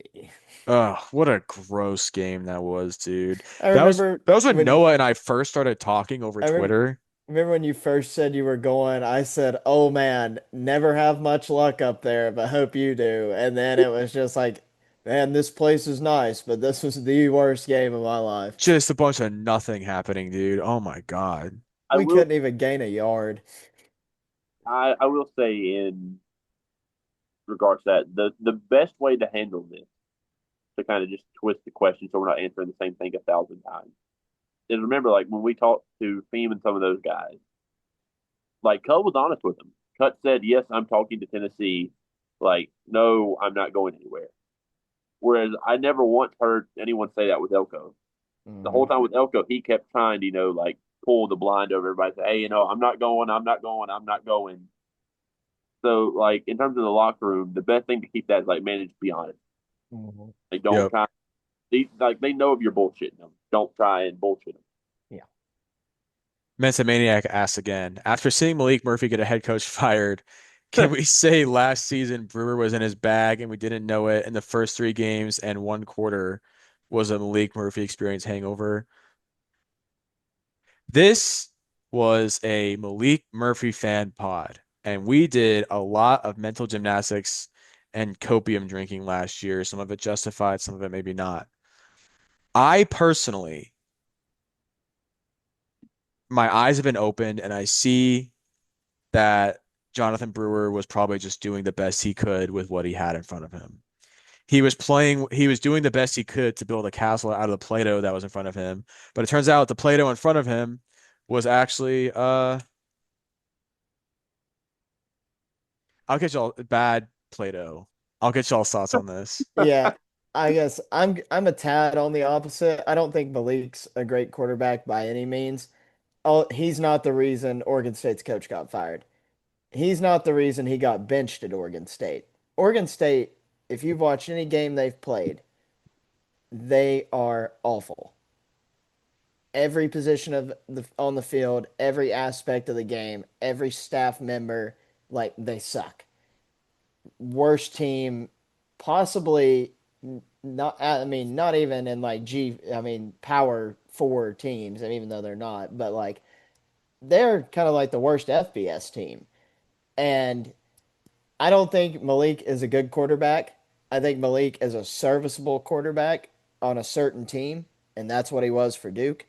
Ugh, what a gross game that was, dude. I That was remember that was when when Noah and I first started talking over I remember, Twitter. remember when you first said you were going, I said, "Oh man, never have much luck up there, but hope you do." And then it was just like, man, this place is nice, but this was the worst game of my life. Just a bunch of nothing happening, dude. Oh my God. I We will couldn't even gain a yard. I will say in regards to that, the best way to handle this to kind of just twist the question so we're not answering the same thing 1,000 times is remember like when we talked to Theme and some of those guys, like Cut was honest with them. Cut said, "Yes, I'm talking to Tennessee." Like, no, I'm not going anywhere. Whereas I never once heard anyone say that with Elko. The whole Hmm. time with Elko, he kept trying to, like pull the blind over everybody. Say, "Hey, I'm not going. I'm not going. I'm not going." So, like in terms of the locker room, the best thing to keep that is like, man, just be honest. Hmm. Like, don't Yep. try. They know if you're bullshitting them. Don't try and bullshit them. Yeah. Mensa Maniac asks again, after seeing Malik Murphy get a head coach fired, Can we say last season Brewer was in his bag and we didn't know it, and the first 3 games and 1 quarter was a Malik Murphy experience hangover? This was a Malik Murphy fan pod, and we did a lot of mental gymnastics and copium drinking last year. Some of it justified, some of it maybe not. I personally, my eyes have been opened, and I see that Jonathan Brewer was probably just doing the best he could with what he had in front of him. He was doing the best he could to build a castle out of the Play-Doh that was in front of him. But it turns out the Play-Doh in front of him was actually I'll get y'all bad Play-Doh. I'll get y'all thoughts on this. Yeah, I guess I'm a tad on the opposite. I don't think Malik's a great quarterback by any means. Oh, he's not the reason Oregon State's coach got fired. He's not the reason he got benched at Oregon State. Oregon State, if you've watched any game they've played, they are awful. Every position of the on the field, every aspect of the game, every staff member, like they suck. Worst team, possibly not. I mean, not even in like I mean, power four teams, and even though they're not, but like they're kind of like the worst FBS team. And I don't think Malik is a good quarterback. I think Malik is a serviceable quarterback on a certain team, and that's what he was for Duke.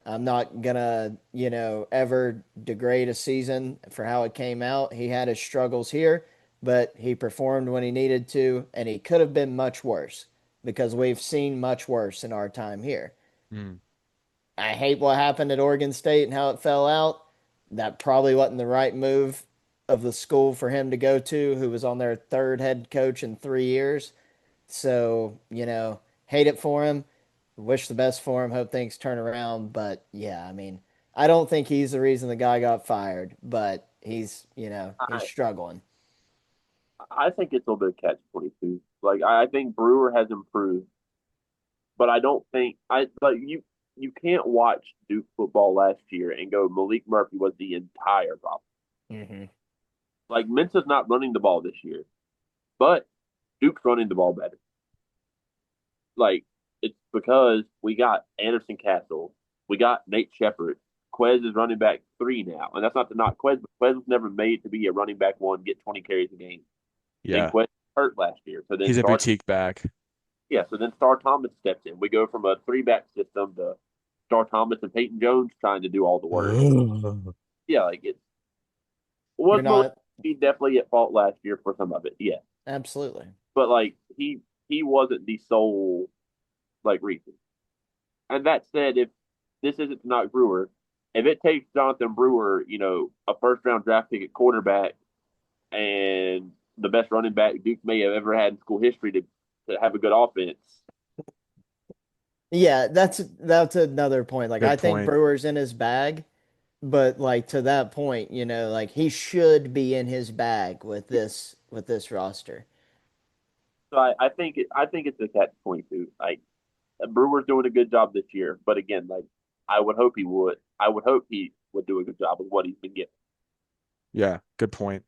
I'm not gonna, ever degrade a season for how it came out. He had his struggles here, but he performed when he needed to, and he could have been much worse because we've seen much worse in our time here. Hmm. I hate what happened at Oregon State and how it fell out. That probably wasn't the right move of the school for him to go to, who was on their third head coach in 3 years. So, hate it for him. Wish the best for him. Hope things turn around. But yeah, I mean, I don't think he's the reason the guy got fired, but he's I struggling. I think it's a little bit of catch 22. Like I think Brewer has improved, but I don't think I like you can't watch Duke football last year and go Malik Murphy was the entire problem. Hmm. Like Mensa's not running the ball this year, but Duke's running the ball better. Like it's because we got Anderson Castle, we got Nate Shepard. Quez is running back 3 now, and that's not to knock Quez, but Quez was never made to be a running back 1, get 20 carries a game. Then Yeah. Quez hurt last year, so then He's a Star boutique back. so then Star Thomas steps in. We go from a 3 back system to Star Thomas and Peyton Jones trying to do all the work. Yeah, like it was You're Malik not definitely at fault last year for some of it, yeah, absolutely. but like he wasn't the sole like reason. And that said, if this isn't to knock Brewer, if it takes Jonathan Brewer, a first round draft pick at quarterback and the best running back Duke may have ever had in school history to have a good offense. Yeah, that's another point. Like Good I think point. Brewer's in his bag, but like to that point, like he should be in his bag with this roster. So I think it's a catch 22. Like Brewer's doing a good job this year, but again, like I would hope he would. I would hope he would do a good job with what he's been given. Yeah, good point.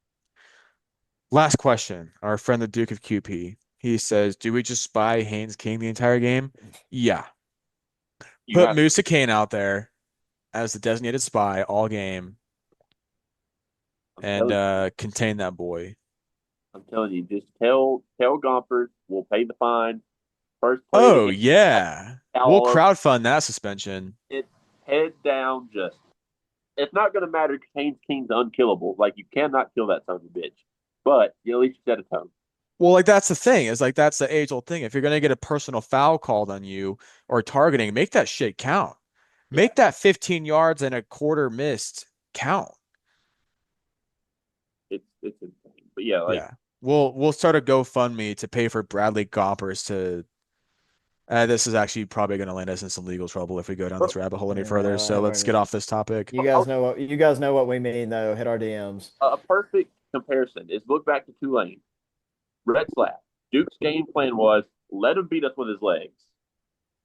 Last question. Our friend the Duke of QP. He says, "Do we just spy Haynes King the entire game?" Yeah. You Put have, Musa Kane out there as the designated spy all game I'm and telling, contain that boy. I'm telling you, just tell Gompers we'll pay the fine. First play of the Oh game, yeah. We'll all over. crowdfund that suspension. It's head down. Just it's not going to matter. Haynes King's unkillable. Like you cannot kill that son of a bitch. But at least you set a tone. Well, like that's the thing. Is like that's the age-old thing. If you're gonna get a personal foul called on you or targeting, make that shit count. Yeah, Make that 15 yards and a quarter missed count. it's insane. But yeah, like Yeah. We'll start a GoFundMe to pay for Bradley Gompers to this is actually probably going to land us in some legal trouble if we go down this rabbit hole any further. So let's get off this topic. You guys know what we mean though. Hit our DMs. a perfect comparison is look back to Tulane. Red Slap. Duke's game plan was let him beat us with his legs.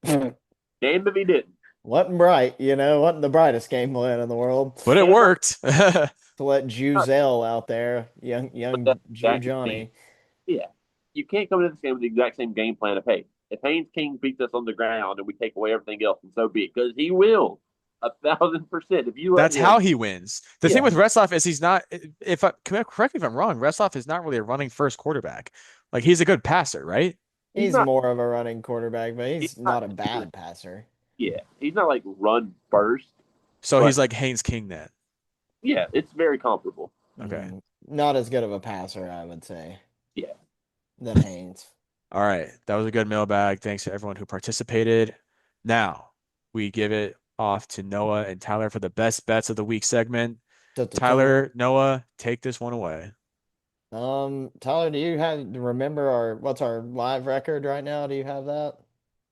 Damn if he didn't. Wasn't bright, wasn't the brightest game plan in the world. But it Damn, worked. to let Juzelle out there, young but that's young the Jew exact team. Johnny. Yeah. You can't come into this game with the exact same game plan of, hey, if Haynes King beats us on the ground and we take away everything else, and so be it, because he will 1,000%. If you let That's how him, he wins. The thing yeah, with Retzloff is he's not. If I correct me if I'm wrong, Retzloff is not really a running first quarterback. Like he's a good passer, right? he's He's not, more of a running quarterback, but he's he's not, not a bad passer. yeah, he's not like run first, So he's but like Haynes King then. yeah, it's very comparable. Okay. Not as good of a passer, I would say, Yeah. than Haynes. All right. That was a good mailbag. Thanks to everyone who participated. Now we give it off to Noah and Tyler for the best bets of the week segment. Dun-dun-dun. Tyler, Noah, take this one away. Tyler, do you have remember what's our live record right now? Do you have that?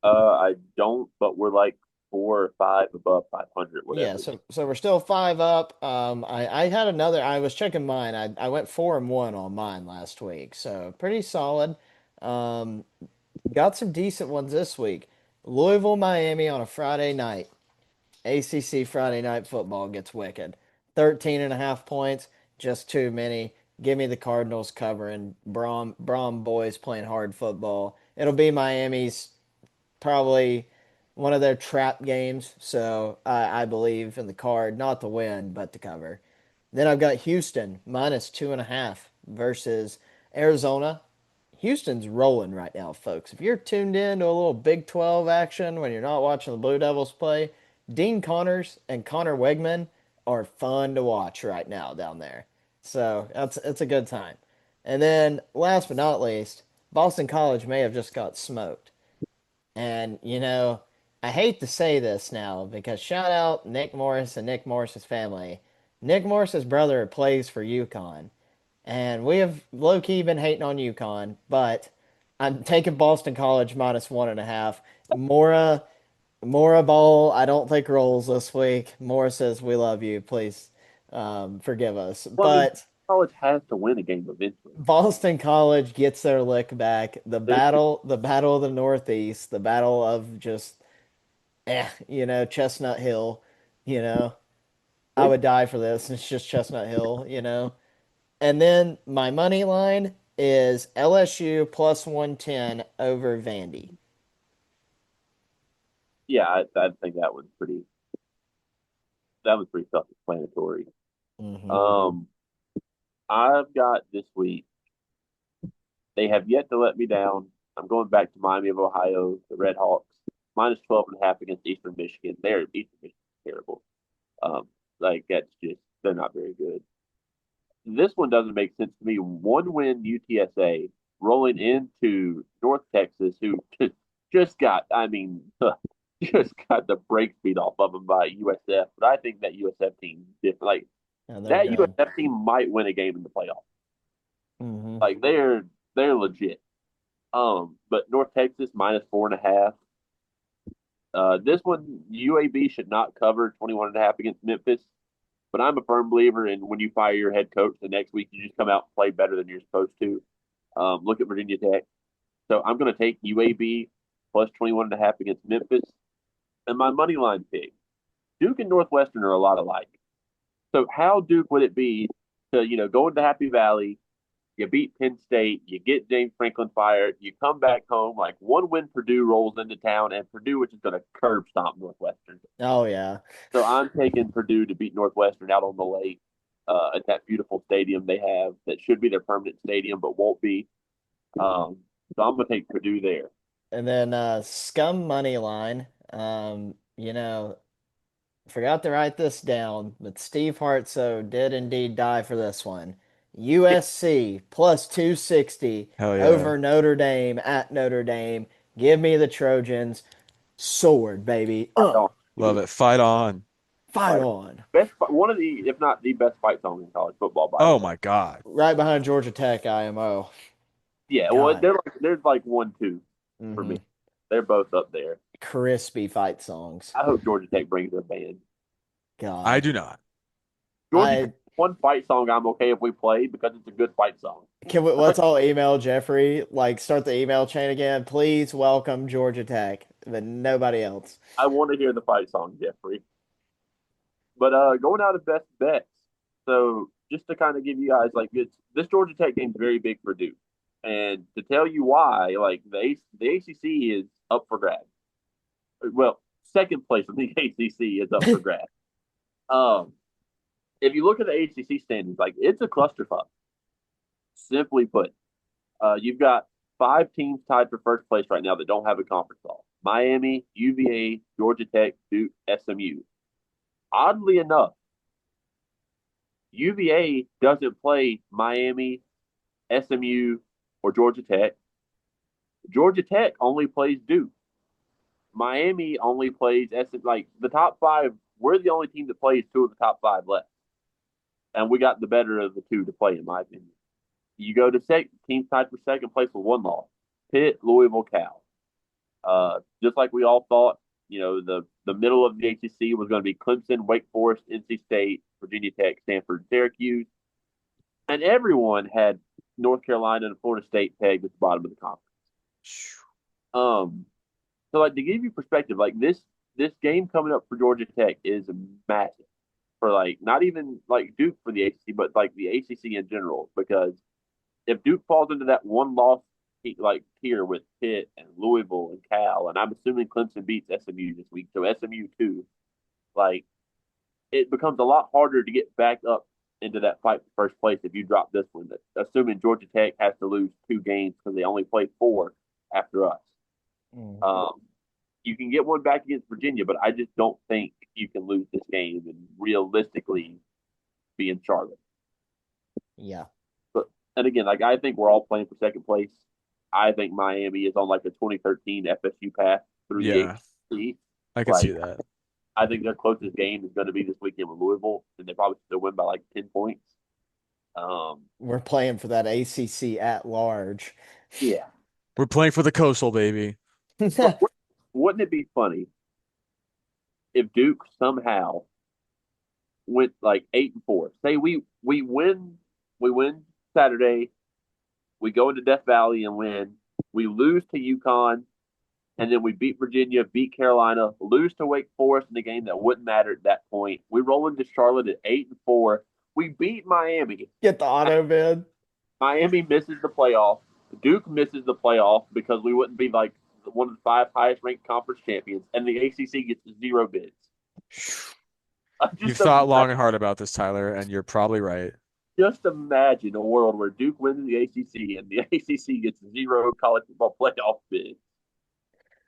I don't, but we're like 4 or 5 above 500, Yeah, whatever. so we're still five up. I had another. I was checking mine. I went 4-1 on mine last week, so pretty solid. Um, got some decent ones this week. Louisville, Miami on a Friday night. ACC Friday night football gets wicked. 13.5 points, just too many. Give me the Cardinals covering. Brom boys playing hard football. It'll be Miami's probably one of their trap games. So I believe in the card, not to win, but to cover. Then I've got Houston -2.5 versus Arizona. Houston's rolling right now, folks. If you're tuned in to a little Big 12 action when you're not watching the Blue Devils play, Dean Connors and Connor Wegman are fun to watch right now down there. So it's a good time. And then last but not least, Boston College may have just got smoked. And, I hate to say this now because shout out Nick Morris and Nick Morris's family. Nick Morris's brother plays for UConn. And we have low key been hating on UConn, but I'm taking Boston College -1.5. Mora, Mora Ball, I don't think rolls this week. Mora says, we love you. Please forgive us. Well, I mean, But college has to win a game eventually. Boston College gets their lick back. The battle of the Northeast, the battle of just Chestnut Hill, you know. I They, would die for this. It's just Chestnut Hill. And then my money line is LSU +110 over Vandy. yeah, I think that was pretty self-explanatory. Hmm. Um, I've got this week. They have yet to let me down. I'm going back to Miami of Ohio, the Red Hawks, -12.5 against Eastern Michigan. Eastern Michigan's terrible. Um, like that's just they're not very good. This one doesn't make sense to me. One win UTSA rolling into North Texas, who just got, I mean, just got the brake beat off of them by USF. But I think that USF team, like And they're that good. USF team, might win a game in the playoffs. Hmm. Like they're legit. But North Texas -4.5. This one UAB should not cover 21.5 against Memphis. But I'm a firm believer in when you fire your head coach the next week, you just come out and play better than you're supposed to. Look at Virginia Tech. So I'm going to take UAB +21.5 against Memphis. And my money line pick, Duke and Northwestern are a lot alike. So how Duke would it be to, go into Happy Valley, you beat Penn State, you get James Franklin fired, you come back home, like one win Purdue rolls into town, and Purdue, which is going to curb stomp Northwestern. Oh yeah. So I'm taking Purdue to beat Northwestern out on the lake at that beautiful stadium they have that should be their permanent stadium, but won't be. So I'm going to take Purdue there. And then scum money line. Forgot to write this down, but Steve Hartsoe did indeed die for this one. Yeah, USC +260 Hell yeah. over Notre Dame at Notre Dame. Give me the Trojans. Sword, baby. fight on, Love it. Fight on. Fight fight on. on. One of the, if not the best fight song in college football, by the Oh way. my God. Right behind Georgia Tech IMO. Yeah, well, God. there's like 1, 2 for me. Hmm. They're both up there. Crispy fight songs. I hope Georgia Tech brings their band. I God. do not. Georgia Tech, I one fight song I'm okay if we play because it's a good fight song. let's all email Jeffrey, like start the email chain again. Please welcome Georgia Tech, but nobody else. I want to hear the fight song, Jeffrey. But going out of best bets. So just to kind of give you guys like this Georgia Tech game is very big for Duke, and to tell you why, like the ACC is up for grabs. Well, second place in the ACC is up for grabs. Um, if you look at the ACC standings, like it's a clusterfuck. Simply put, you've got five teams tied for first place right now that don't have a conference call: Miami, UVA, Georgia Tech, Duke, SMU. Oddly enough, UVA doesn't play Miami, SMU, or Georgia Tech. Georgia Tech only plays Duke. Miami only plays like the top five. We're the only team that plays two of the top five left, and we got the better of the two to play, in my opinion. You go to teams tied for second place with one loss: Pitt, Louisville, Cal. Just like we all thought, the middle of the ACC was going to be Clemson, Wake Forest, NC State, Virginia Tech, Stanford, Syracuse, and everyone had North Carolina and Florida State pegged at the bottom of the conference. Um, so like to give you perspective, like this game coming up for Georgia Tech is massive for like not even like Duke for the ACC, but like the ACC in general. Because if Duke falls into that one loss like tier with Pitt and Louisville and Cal, and I'm assuming Clemson beats SMU this week, so SMU too, like it becomes a lot harder to get back up into that fight for first place if you drop this one. Assuming Georgia Tech has to lose two games because they only play four after us. Mm. You can get one back against Virginia, but I just don't think you can lose this game and realistically be in Charlotte. Yeah. But and again, like I think we're all playing for second place. I think Miami is on like a 2013 FSU path through the Yeah, ACC. I can Like see that. I think their closest game is going to be this weekend with Louisville, and they probably still win by like 10 points. We're playing for that ACC at large. Yeah, We're playing for the coastal, baby. but wouldn't it be funny if Duke somehow went like 8-4? Say we win Saturday, we go into Death Valley and win. We lose to UConn, and then we beat Virginia, beat Carolina, lose to Wake Forest in a game that wouldn't matter at that point. We roll into Charlotte at 8-4. We beat Miami. Get the auto bid. Miami misses the playoff. Duke misses the playoff because we wouldn't be like one of the five highest ranked conference champions, and the ACC gets zero bids. You've Just thought long imagine, and hard about this, Tyler, and you're probably right. just imagine a world where Duke wins the ACC and the ACC gets zero college football playoff bids.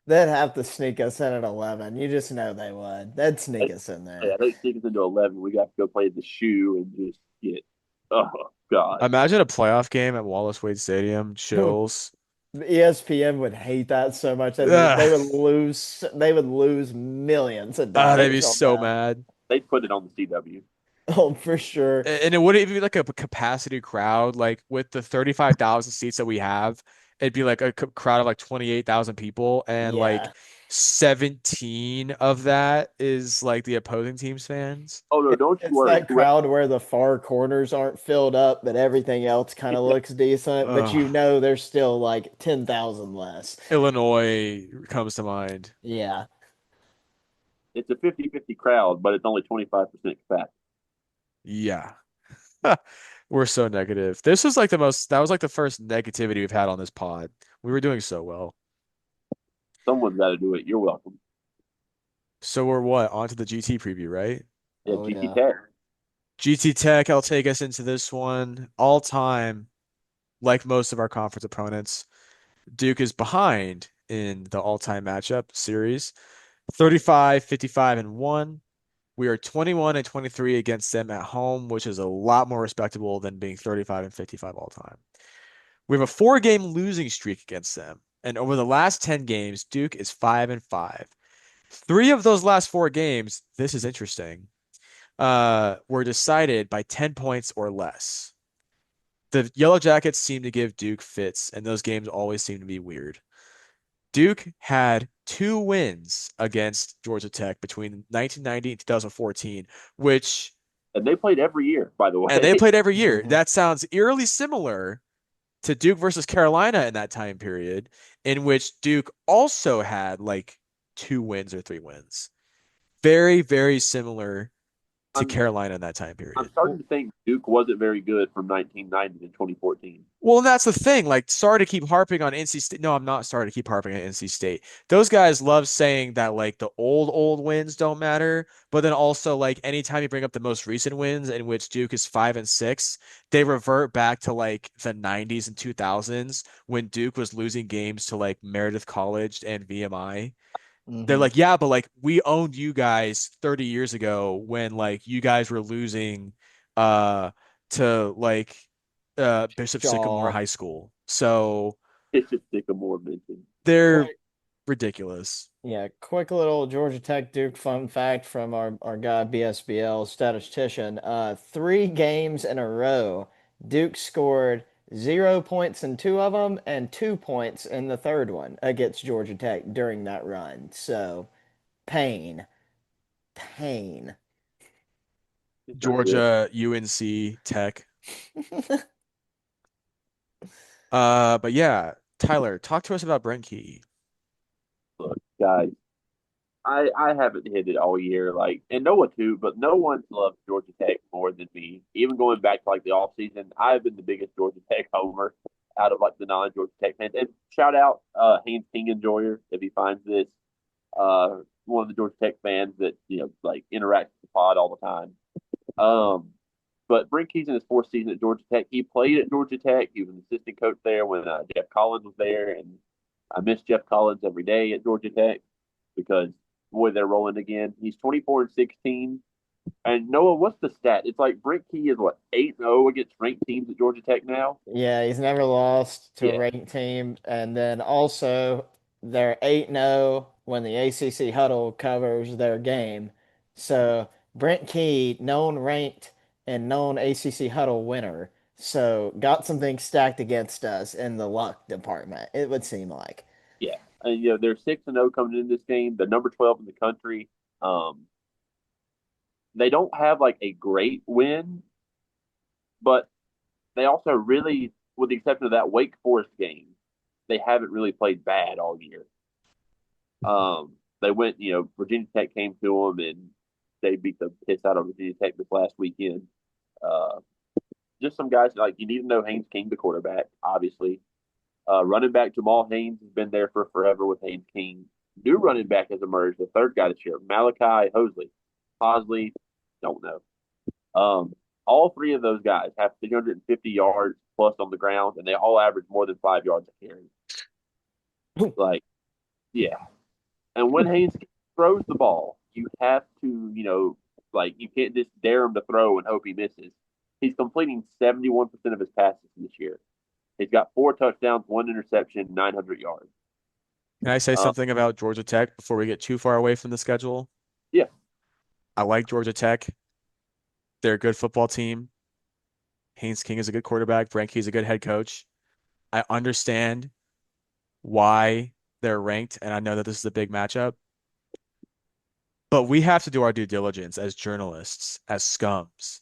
They'd have to sneak us in at 11. You just know they would. They'd sneak They, us in yeah, there. they sneak us into 11. We got to go play the shoe and just get, oh, God. Imagine a playoff game at Wallace Wade Stadium. Chills. ESPN would hate that so much that they Ugh. would lose millions of They'd be dollars on so that. mad. They put it on the CW. Oh, for sure. And it wouldn't even be like a capacity crowd. Like with the 35,000 seats that we have, it'd be like a crowd of like 28,000 people. And Yeah. like 17 of that is like the opposing team's fans. Oh, no, don't you It's worry. that crowd where the far corners aren't filled up, but everything else kind of looks decent, but Ugh. there's still like 10,000 less. Illinois comes to mind. Yeah. It's a 50-50 crowd, but it's only 25% capacity. Yeah. We're so negative. That was like the first negativity we've had on this pod. We were doing so well. Someone's got to do it. You're welcome. So we're what? On to the GT preview, right? Yeah, Oh, GT yeah. Tech. GT Tech, I'll take us into this one. All time, like most of our conference opponents, Duke is behind in the all-time matchup series. 35, 55, and 1. We are 21 and 23 against them at home, which is a lot more respectable than being 35 and 55 all time. We have a 4-game losing streak against them. And over the last 10 games, Duke is 5 and 5. 3 of those last 4 games, this is interesting, were decided by 10 points or less. The Yellow Jackets seem to give Duke fits, and those games always seem to be weird. Duke had 2 wins against Georgia Tech between 1990 and 2014, which, And they played every year, by the and they way. played every year. Mhm. That sounds eerily similar to Duke versus Carolina in that time period, in which Duke also had like 2 wins or 3 wins. Very, very similar to I'm Carolina in that time I'm period. starting to think Duke wasn't very good from 1990 to 2014. Well, and that's the thing. Like, sorry to keep harping on NC State. No, I'm not sorry to keep harping on NC State. Those guys love saying that like the old wins don't matter, but then also like anytime you bring up the most recent wins in which Duke is 5-6, they revert back to like the 90s and 2000s when Duke was losing games to like Meredith College and VMI. They're Hmm. like, yeah, but like we owned you guys 30 years ago when like you guys were losing uh to like Bishop Sycamore Shaw. High School. So It's just Sycamore mentioned. they're Quick, ridiculous. yeah, quick little Georgia Tech Duke fun fact from our guy BSBL statistician. 3 games in a row, Duke scored 0 points in 2 of them and 2 points in the third one against Georgia Tech during that run. So pain, pain. It's not good. Georgia, UNC, Tech. But yeah, Tyler, talk to us about Brent Key. Look, guys, I haven't hit it all year, like, and Noah too, but no one loves Georgia Tech more than me. Even going back to like the off season, I've been the biggest Georgia Tech homer out of like the non Georgia Tech fans. And shout out Haynes King Enjoyer if he finds this. One of the Georgia Tech fans that like interacts with the pod all the time. Um, but Brent Key's in his 4th season at Georgia Tech. He played at Georgia Tech. He was an assistant coach there when Jeff Collins was there, and I miss Jeff Collins every day at Georgia Tech because boy, they're rolling again. He's 24-16. And Noah, what's the stat? It's like Brent Key is what 8-0 against ranked teams at Georgia Tech now. Yeah, he's never lost to a Yeah, ranked team. And then also, they're 8-0 when the ACC huddle covers their game. So, Brent Key, known ranked and known ACC huddle winner. So, got some things stacked against us in the luck department, it would seem like. yeah. And they're 6-0 coming in this game. The number 12 in the country. Um, they don't have like a great win, but they also really, with the exception of that Wake Forest game, they haven't really played bad all year. They went, Virginia Tech came to them and they beat the piss out of Virginia Tech this last weekend. Uh, just some guys like you need to know Haynes King, the quarterback, obviously. Running back Jamal Haynes has been there for forever with Haynes King. New running back has emerged, the third guy this year, Malachi Hosley, don't know. All 3 of those guys have 350 yards plus on the ground, and they all average more than 5 yards a carry. Like, yeah. And when Haynes throws the ball, you have to, like you can't just dare him to throw and hope he misses. He's completing 71% of his passes this year. He's got 4 touchdowns, 1 interception, 900 yards. Can I say Uh, something about Georgia Tech before we get too far away from the schedule? yeah, I like Georgia Tech. They're a good football team. Haynes King is a good quarterback. Brent Key is a good head coach. I understand why they're ranked, and I know that this is a big matchup. But we have to do our due diligence as journalists, as scums.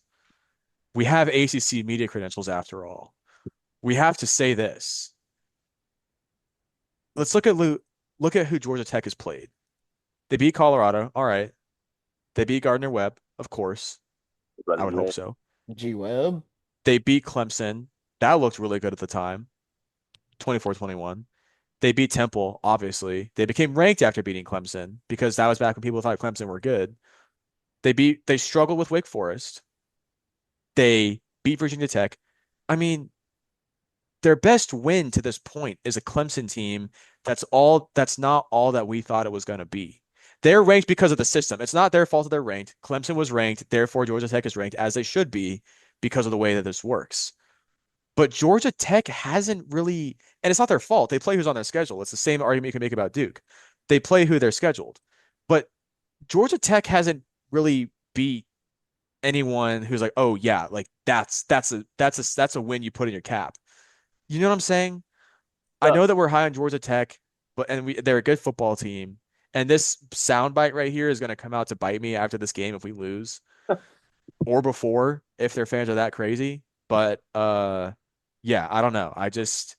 We have ACC media credentials after all. We have to say this. Let's look at who Georgia Tech has played. They beat Colorado. All right. They beat Gardner Webb, of course. I running would hope back. so. G Web. They beat Clemson. That looked really good at the time. 24-21. They beat Temple, obviously. They became ranked after beating Clemson because that was back when people thought Clemson were good. They struggled with Wake Forest. They beat Virginia Tech. I mean, their best win to this point is a Clemson team that's not all that we thought it was going to be. They're ranked because of the system. It's not their fault that they're ranked. Clemson was ranked, therefore Georgia Tech is ranked as they should be because of the way that this works. But Georgia Tech hasn't really, and it's not their fault. They play who's on their schedule. It's the same argument you can make about Duke. They play who they're scheduled. But Georgia Tech hasn't really beat anyone who's like, oh yeah, like that's a win you put in your cap. You know what I'm saying? I Uh, know that we're high on Georgia Tech, but they're a good football team. And this soundbite right here is going to come out to bite me after this game if we lose or before if their fans are that crazy. But yeah, I don't know. I just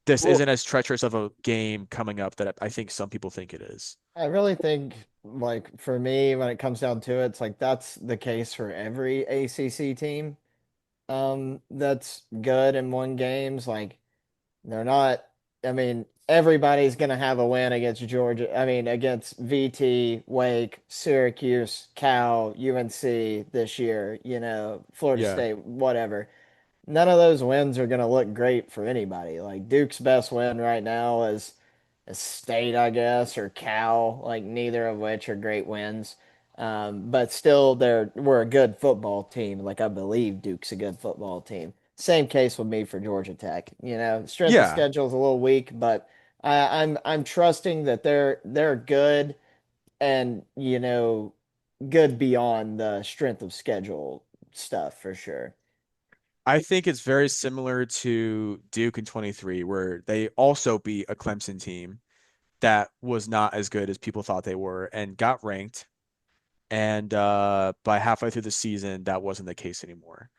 this Well, isn't as treacherous of a game coming up that I think some people think it is. I really think, like, for me, when it comes down to it, it's like that's the case for every ACC team. That's good and won games. Like, they're not, I mean, everybody's going to have a win against Georgia. I mean, against VT, Wake, Syracuse, Cal, UNC this year, Florida Yeah. State, whatever. None of those wins are going to look great for anybody. Like Duke's best win right now is State, I guess, or Cal. Like neither of which are great wins. But still, we're a good football team. Like I believe Duke's a good football team. Same case with me for Georgia Tech. Strength of Yeah. schedule is a little weak, but I'm trusting that they're good and good beyond the strength of schedule stuff for sure. I think it's very similar to Duke in 23, where they also beat a Clemson team that was not as good as people thought they were and got ranked. And by halfway through the season, that wasn't the case anymore.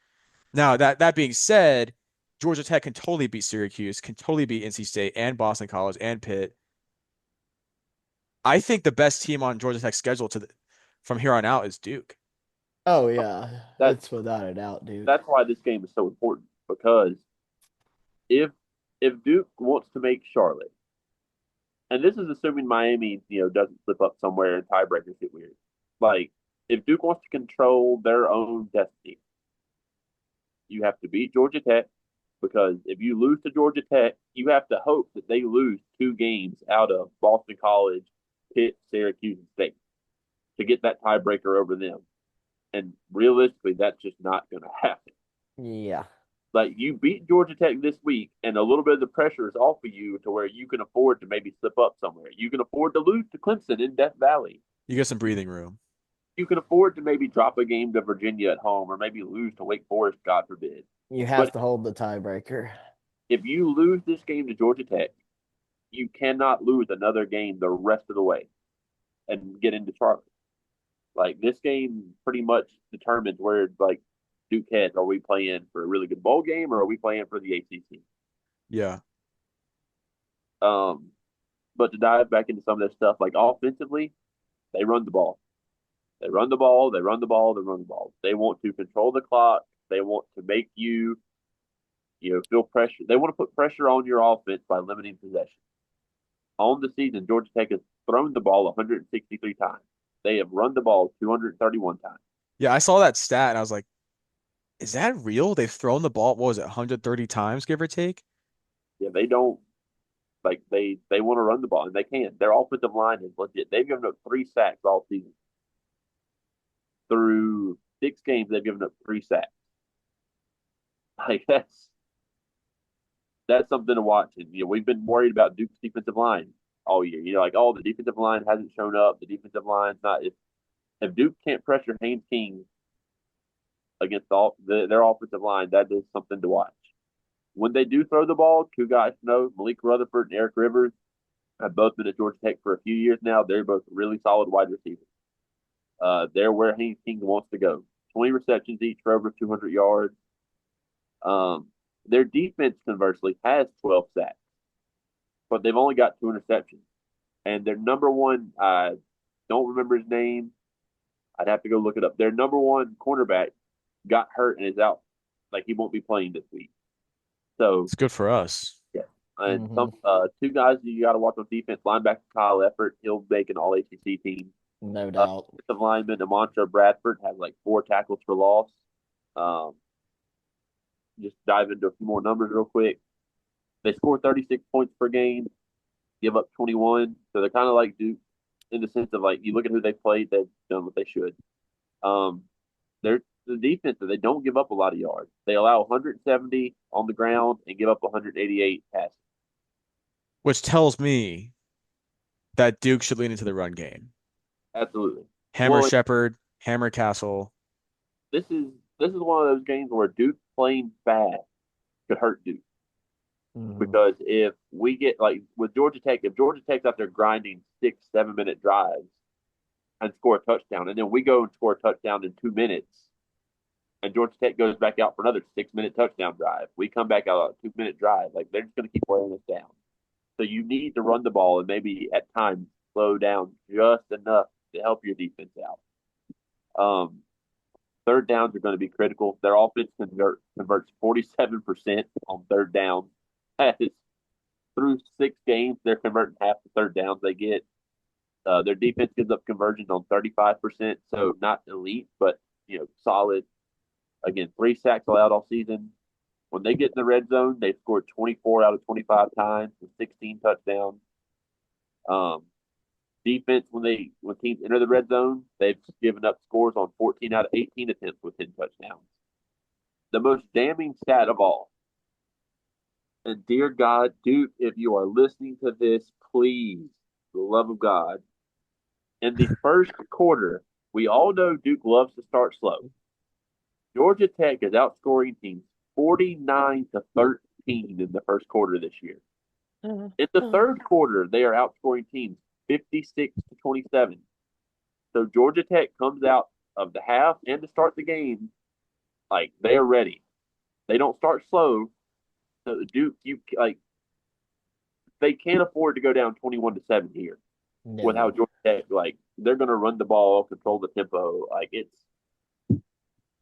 Now, that being said, Georgia Tech can totally beat Syracuse, can totally beat NC State and Boston College and Pitt. I think the best team on Georgia Tech's schedule from here on out is Duke. Oh yeah, that it's without a doubt, Duke. that's why this game is so important because if if Duke wants to make Charlotte, and this is assuming Miami, doesn't slip up somewhere and tiebreakers get weird. Like if Duke wants to control their own destiny, you have to beat Georgia Tech because if you lose to Georgia Tech, you have to hope that they lose two games out of Boston College, Pitt, Syracuse, and State to get that tiebreaker over them. And realistically, that's just not going to happen. Yeah. Like you beat Georgia Tech this week, and a little bit of the pressure is off of you to where you can afford to maybe slip up somewhere. You can afford to lose to Clemson in Death Valley. You get some breathing room. You can afford to maybe drop a game to Virginia at home, or maybe lose to Wake Forest, God forbid. You have But to hold the tiebreaker. if you lose this game to Georgia Tech, you cannot lose another game the rest of the way and get into Charlotte. Like this game pretty much determines where like Duke heads. Are we playing for a really good bowl game or are we playing for the ACC? Yeah. Um, but to dive back into some of this stuff, like offensively, they run the ball. They run the ball. They run the ball. They run the ball. They want to control the clock. They want to make you, feel pressure. They want to put pressure on your offense by limiting possession. On the season, Georgia Tech has thrown the ball 163 times. They have run the ball 231 times. Yeah, I saw that stat and I was like, is that real? They've thrown the ball, what was it, 130 times, give or take? Yeah, they don't like they want to run the ball and they can. Their offensive line is legit. They've given up 3 sacks all season. Through 6 games, they've given up 3 sacks. Like that's something to watch. And we've been worried about Duke's defensive line all year. Like, oh, the defensive line hasn't shown up. The defensive line's not. If Duke can't pressure Haynes King against their offensive line, that is something to watch. When they do throw the ball, two guys to know, Malik Rutherford and Eric Rivers have both been at Georgia Tech for a few years now. They're both really solid wide receivers. They're where Haynes King wants to go. 20 receptions each for over 200 yards. Their defense, conversely, has 12 sacks, but they've only got 2 interceptions. And their number one, I don't remember his name. I'd have to go look it up. Their number one cornerback got hurt and is out. Like he won't be playing this week. So It's good for us. yeah, and Hmm. some two guys you got to watch on defense. Linebacker Kyle Effort, he'll make an All ACC team. No doubt. Defensive lineman Amontra Bradford has like 4 tackles for loss. Um, just dive into a few more numbers real quick. They score 36 points per game, give up 21. So they're kind of like Duke in the sense of like you look at who they played, they've done what they should. Um, they're the defense that they don't give up a lot of yards. They allow 170 on the ground and give up 188 passing. Which tells me that Duke should lean into the run game. Absolutely. Hammer Well, Shepherd, Hammer Castle. this is this is one of those games where Duke playing fast could hurt Duke Hmm. because if we get like with Georgia Tech, if Georgia Tech's out there grinding 6, 7 minute drives and score a touchdown, and then we go and score a touchdown in 2 minutes, and Georgia Tech goes back out for another 6 minute touchdown drive. We come back out on a 2 minute drive. Like they're just going to keep wearing us down. So you need to run the ball and maybe at times slow down just enough to help your defense out. Third downs are going to be critical. Their offense converts 47% on third down. That is through 6 games, they're converting half the third downs they get. Their defense gives up conversions on 35%, so not elite, but solid. Again, 3 sacks allowed all season. When they get in the red zone, they've scored 24 out of 25 times with 16 touchdowns. Um, Defense, when teams enter the red zone, they've given up scores on 14 out of 18 attempts with 10 touchdowns. The most damning stat of all, and dear God, Duke, if you are listening to this, please, for the love of God, in the first quarter, we all know Duke loves to start slow. Georgia Tech is outscoring teams 49-13 in the first quarter this year. In the third quarter, they are outscoring teams 56-27. So Georgia Tech comes out of the half and to start the game like they are ready. They don't start slow. So Duke, they can't afford to go down 21-7 here with how No. Georgia Tech they're going to run the ball, control the tempo.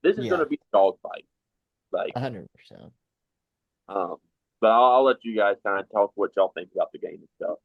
This is going Yeah, to be a dogfight. Like 100%. um, but I'll let you guys kind of talk what y'all think about the game and stuff.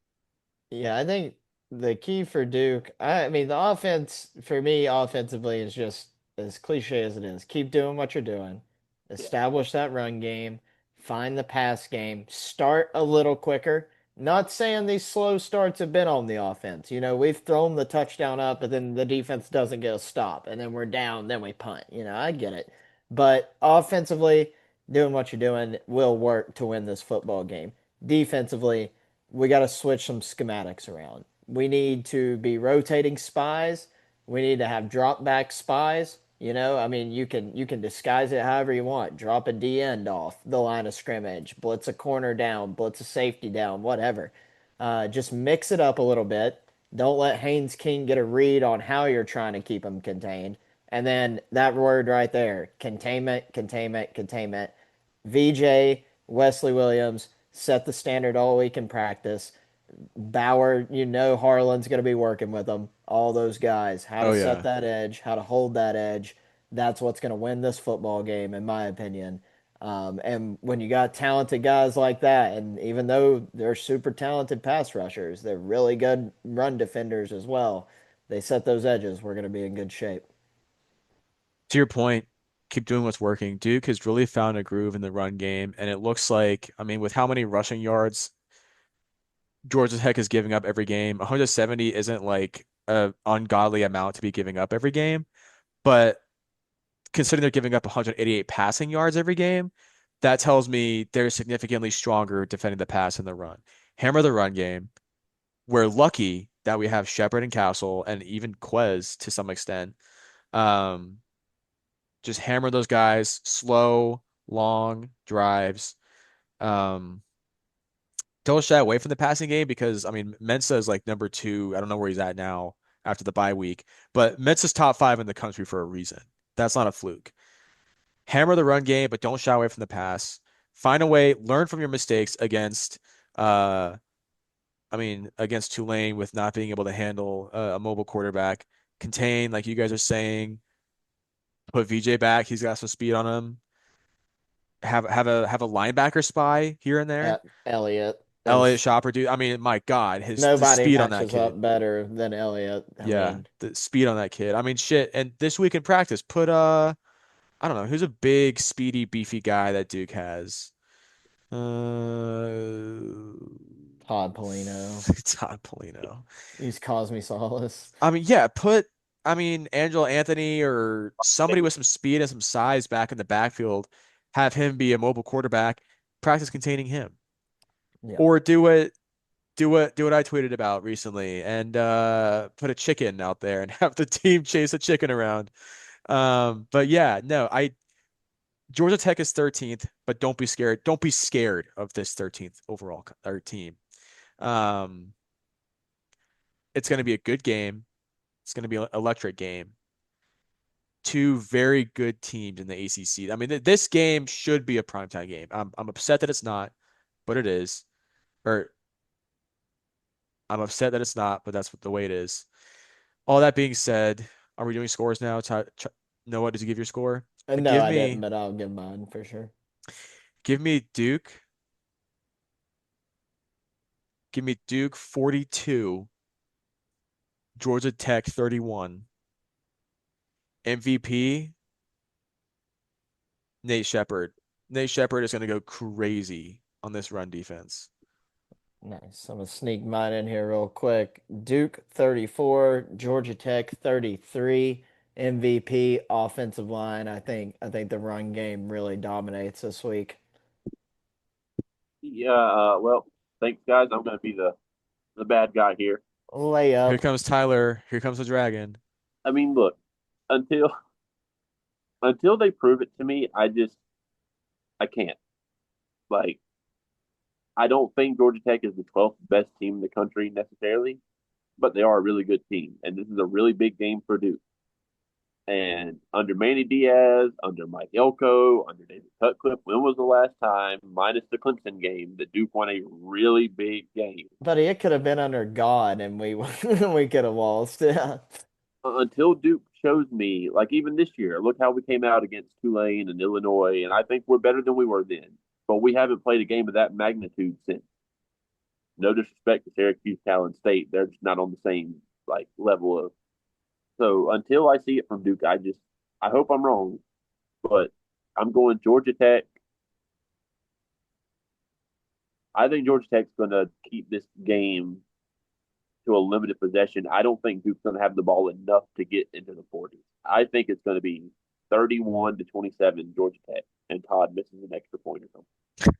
Yeah, I think the key for Duke, I mean, the offense for me offensively is just as cliche as it is. Keep doing what you're doing. Yeah, Establish that run game, find the pass game, start a little quicker. Not saying these slow starts have been on the offense. We've thrown the touchdown up, and then the defense doesn't get a stop, and then we're down, then we punt. I get it. But offensively, doing what you're doing will work to win this football game. Defensively, we got to switch some schematics around. We need to be rotating spies. We need to have drop back spies. I mean, you can disguise it however you want. Drop a D end off the line of scrimmage, blitz a corner down, blitz a safety down, whatever. Just mix it up a little bit. Don't let Haynes King get a read on how you're trying to keep them contained. And then that word right there, containment, containment, containment. VJ, Wesley Williams, set the standard all week in practice. Bauer, Harlan's going to be working with them. All those guys, how to Oh set yeah. that edge, how to hold that edge. That's what's going to win this football game, in my opinion. And when you got talented guys like that, and even though they're super talented pass rushers, they're really good run defenders as well. They set those edges. We're going to be in good shape. To your point, keep doing what's working. Duke has really found a groove in the run game, and it looks like, I mean, with how many rushing yards Georgia Tech is giving up every game, 170 isn't like a ungodly amount to be giving up every game, but considering they're giving up 188 passing yards every game, that tells me they're significantly stronger defending the pass and the run. Hammer the run game. We're lucky that we have Shepard and Castle and even Quez to some extent. Um, just hammer those guys, slow, long drives. Um, don't shy away from the passing game because I mean Mensa is like number two. I don't know where he's at now after the bye week, but Mensa's top five in the country for a reason. That's not a fluke. Hammer the run game, but don't shy away from the pass. Find a way, learn from your mistakes against uh against Tulane with not being able to handle a mobile quarterback. Contain, like you guys are saying, put VJ back. He's got some speed on him. Have a linebacker spy here and there. Elliott Elliott is Shopper, dude. I mean, my God, his the nobody speed on that matches kid. up better than Elliott. I Yeah, mean, the speed on that kid. I mean, shit. And this week in practice, put I don't know, who's a big, speedy, beefy guy that Duke has. Uh, Todd Polino. Todd Polino. He's Cosme Solace. I mean, yeah, Angelo Anthony or somebody with some speed and some size back in the backfield, have him be a mobile quarterback, practice containing him. Yeah. Or do what I tweeted about recently and put a chicken out there and have the team chase a chicken around. But yeah, no, I Georgia Tech is 13th, but don't be scared. Don't be scared of this 13th overall our team. Um, it's going to be a good game. It's going to be an electric game. two very good teams in the ACC. I mean, this game should be a primetime game. I'm upset that it's not, but it is. Or I'm upset that it's not, but that's what the way it is. All that being said, are we doing scores now? Noah, did you give your score? No, Give I didn't, me, but I'll give mine for sure. give me Duke. Give me Duke 42, Georgia Tech 31. MVP, Nate Shepherd. Nate Shepherd is going to go crazy on this run defense. Nice. I'm gonna sneak mine in here real quick. Duke 34, Georgia Tech 33. MVP offensive line. I think the run game really dominates this week. Yeah. Well, thanks, guys. I'm going to be the bad guy here. Here Layup. comes Tyler. Here comes the Dragon. I mean, look, until they prove it to me, I can't. Like, I don't think Georgia Tech is the 12th best team in the country necessarily, but they are a really good team, and this is a really big game for Duke. And under Manny Diaz, under Mike Elko, under David Cutcliffe, when was the last time, minus the Clemson game, that Duke won a really big game? Buddy, it could have been under God and we we could have lost. Yeah. Until Duke shows me, like even this year, look how we came out against Tulane and Illinois, and I think we're better than we were then. But we haven't played a game of that magnitude since. No disrespect to Syracuse, Cal, State, they're just not on the same like level of. So until I see it from Duke, I hope I'm wrong, but I'm going Georgia Tech. I think Georgia Tech's going to keep this game to a limited possession. I don't think Duke's going to have the ball enough to get into the 40s. I think it's going to be 31-27 Georgia Tech, and Todd misses an extra point or something.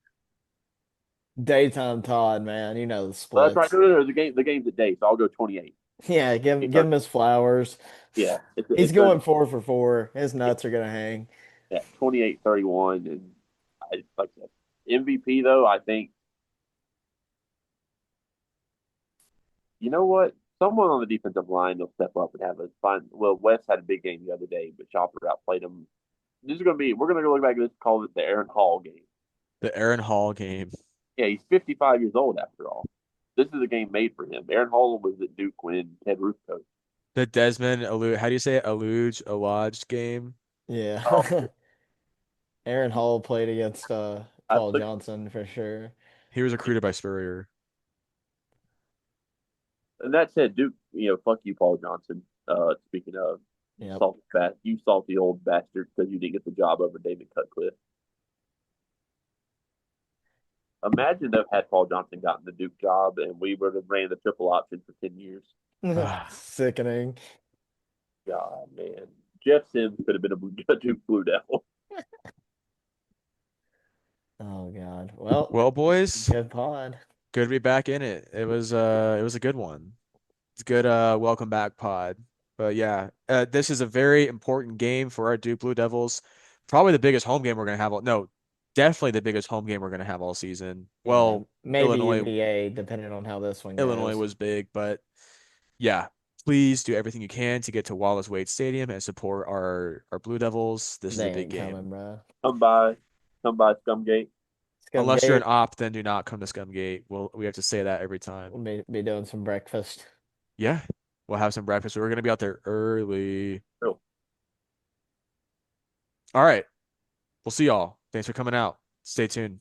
Daytime Todd, man. You know the So that's right. splits. No. The game's at day, so I'll go 28. Yeah, give him his flowers. Yeah, He's it's going Thursday. 4 for 4. His Yeah, nuts are gonna hang. yeah, 28-31, and like I said, MVP though. I think you know what? Someone on the defensive line will step up and have a fine. Well, West had a big game the other day, but Chopper outplayed him. This is going to be. We're going to go look back at this. Call it the Aaron Hall game. The Aaron Hall game. Yeah, he's 55 years old after all. This is a game made for him. Aaron Hall was at Duke when Ted Roof coached. The Desmond Allude, how do you say it? Allude game. Oh, Yeah. Aaron Hall played against I Paul put, Johnson for sure. He was recruited by Spurrier. and that said, Duke. Fuck you, Paul Johnson. Speaking of, Yep. you salty old bastard because you didn't get the job over David Cutcliffe. Imagine if had Paul Johnson gotten the Duke job and we would have ran the triple option for 10 years. Sickening. God, man. Jeff Sims could have been a Duke Blue Devil. Oh God. Well, Well, boys, good pod. good to be back in it. It was a good one. It's good welcome back pod. But yeah, this is a very important game for our Duke Blue Devils. Probably the biggest home game we're gonna have no, definitely the biggest home game we're gonna have all season. Yeah, Well, maybe UVA, depending on how this one Illinois goes. was big, but yeah, please do everything you can to get to Wallace Wade Stadium and support our Blue Devils. This is They a big ain't coming, game. bro. Come by, Scumgate. Unless you're an Scumgate, op, then do not come to Scumgate. We have to say that every time. we'll be doing some breakfast. Yeah, we'll have some breakfast. We're gonna be out there early. Real All right, we'll see y'all. Thanks for coming out. Stay tuned.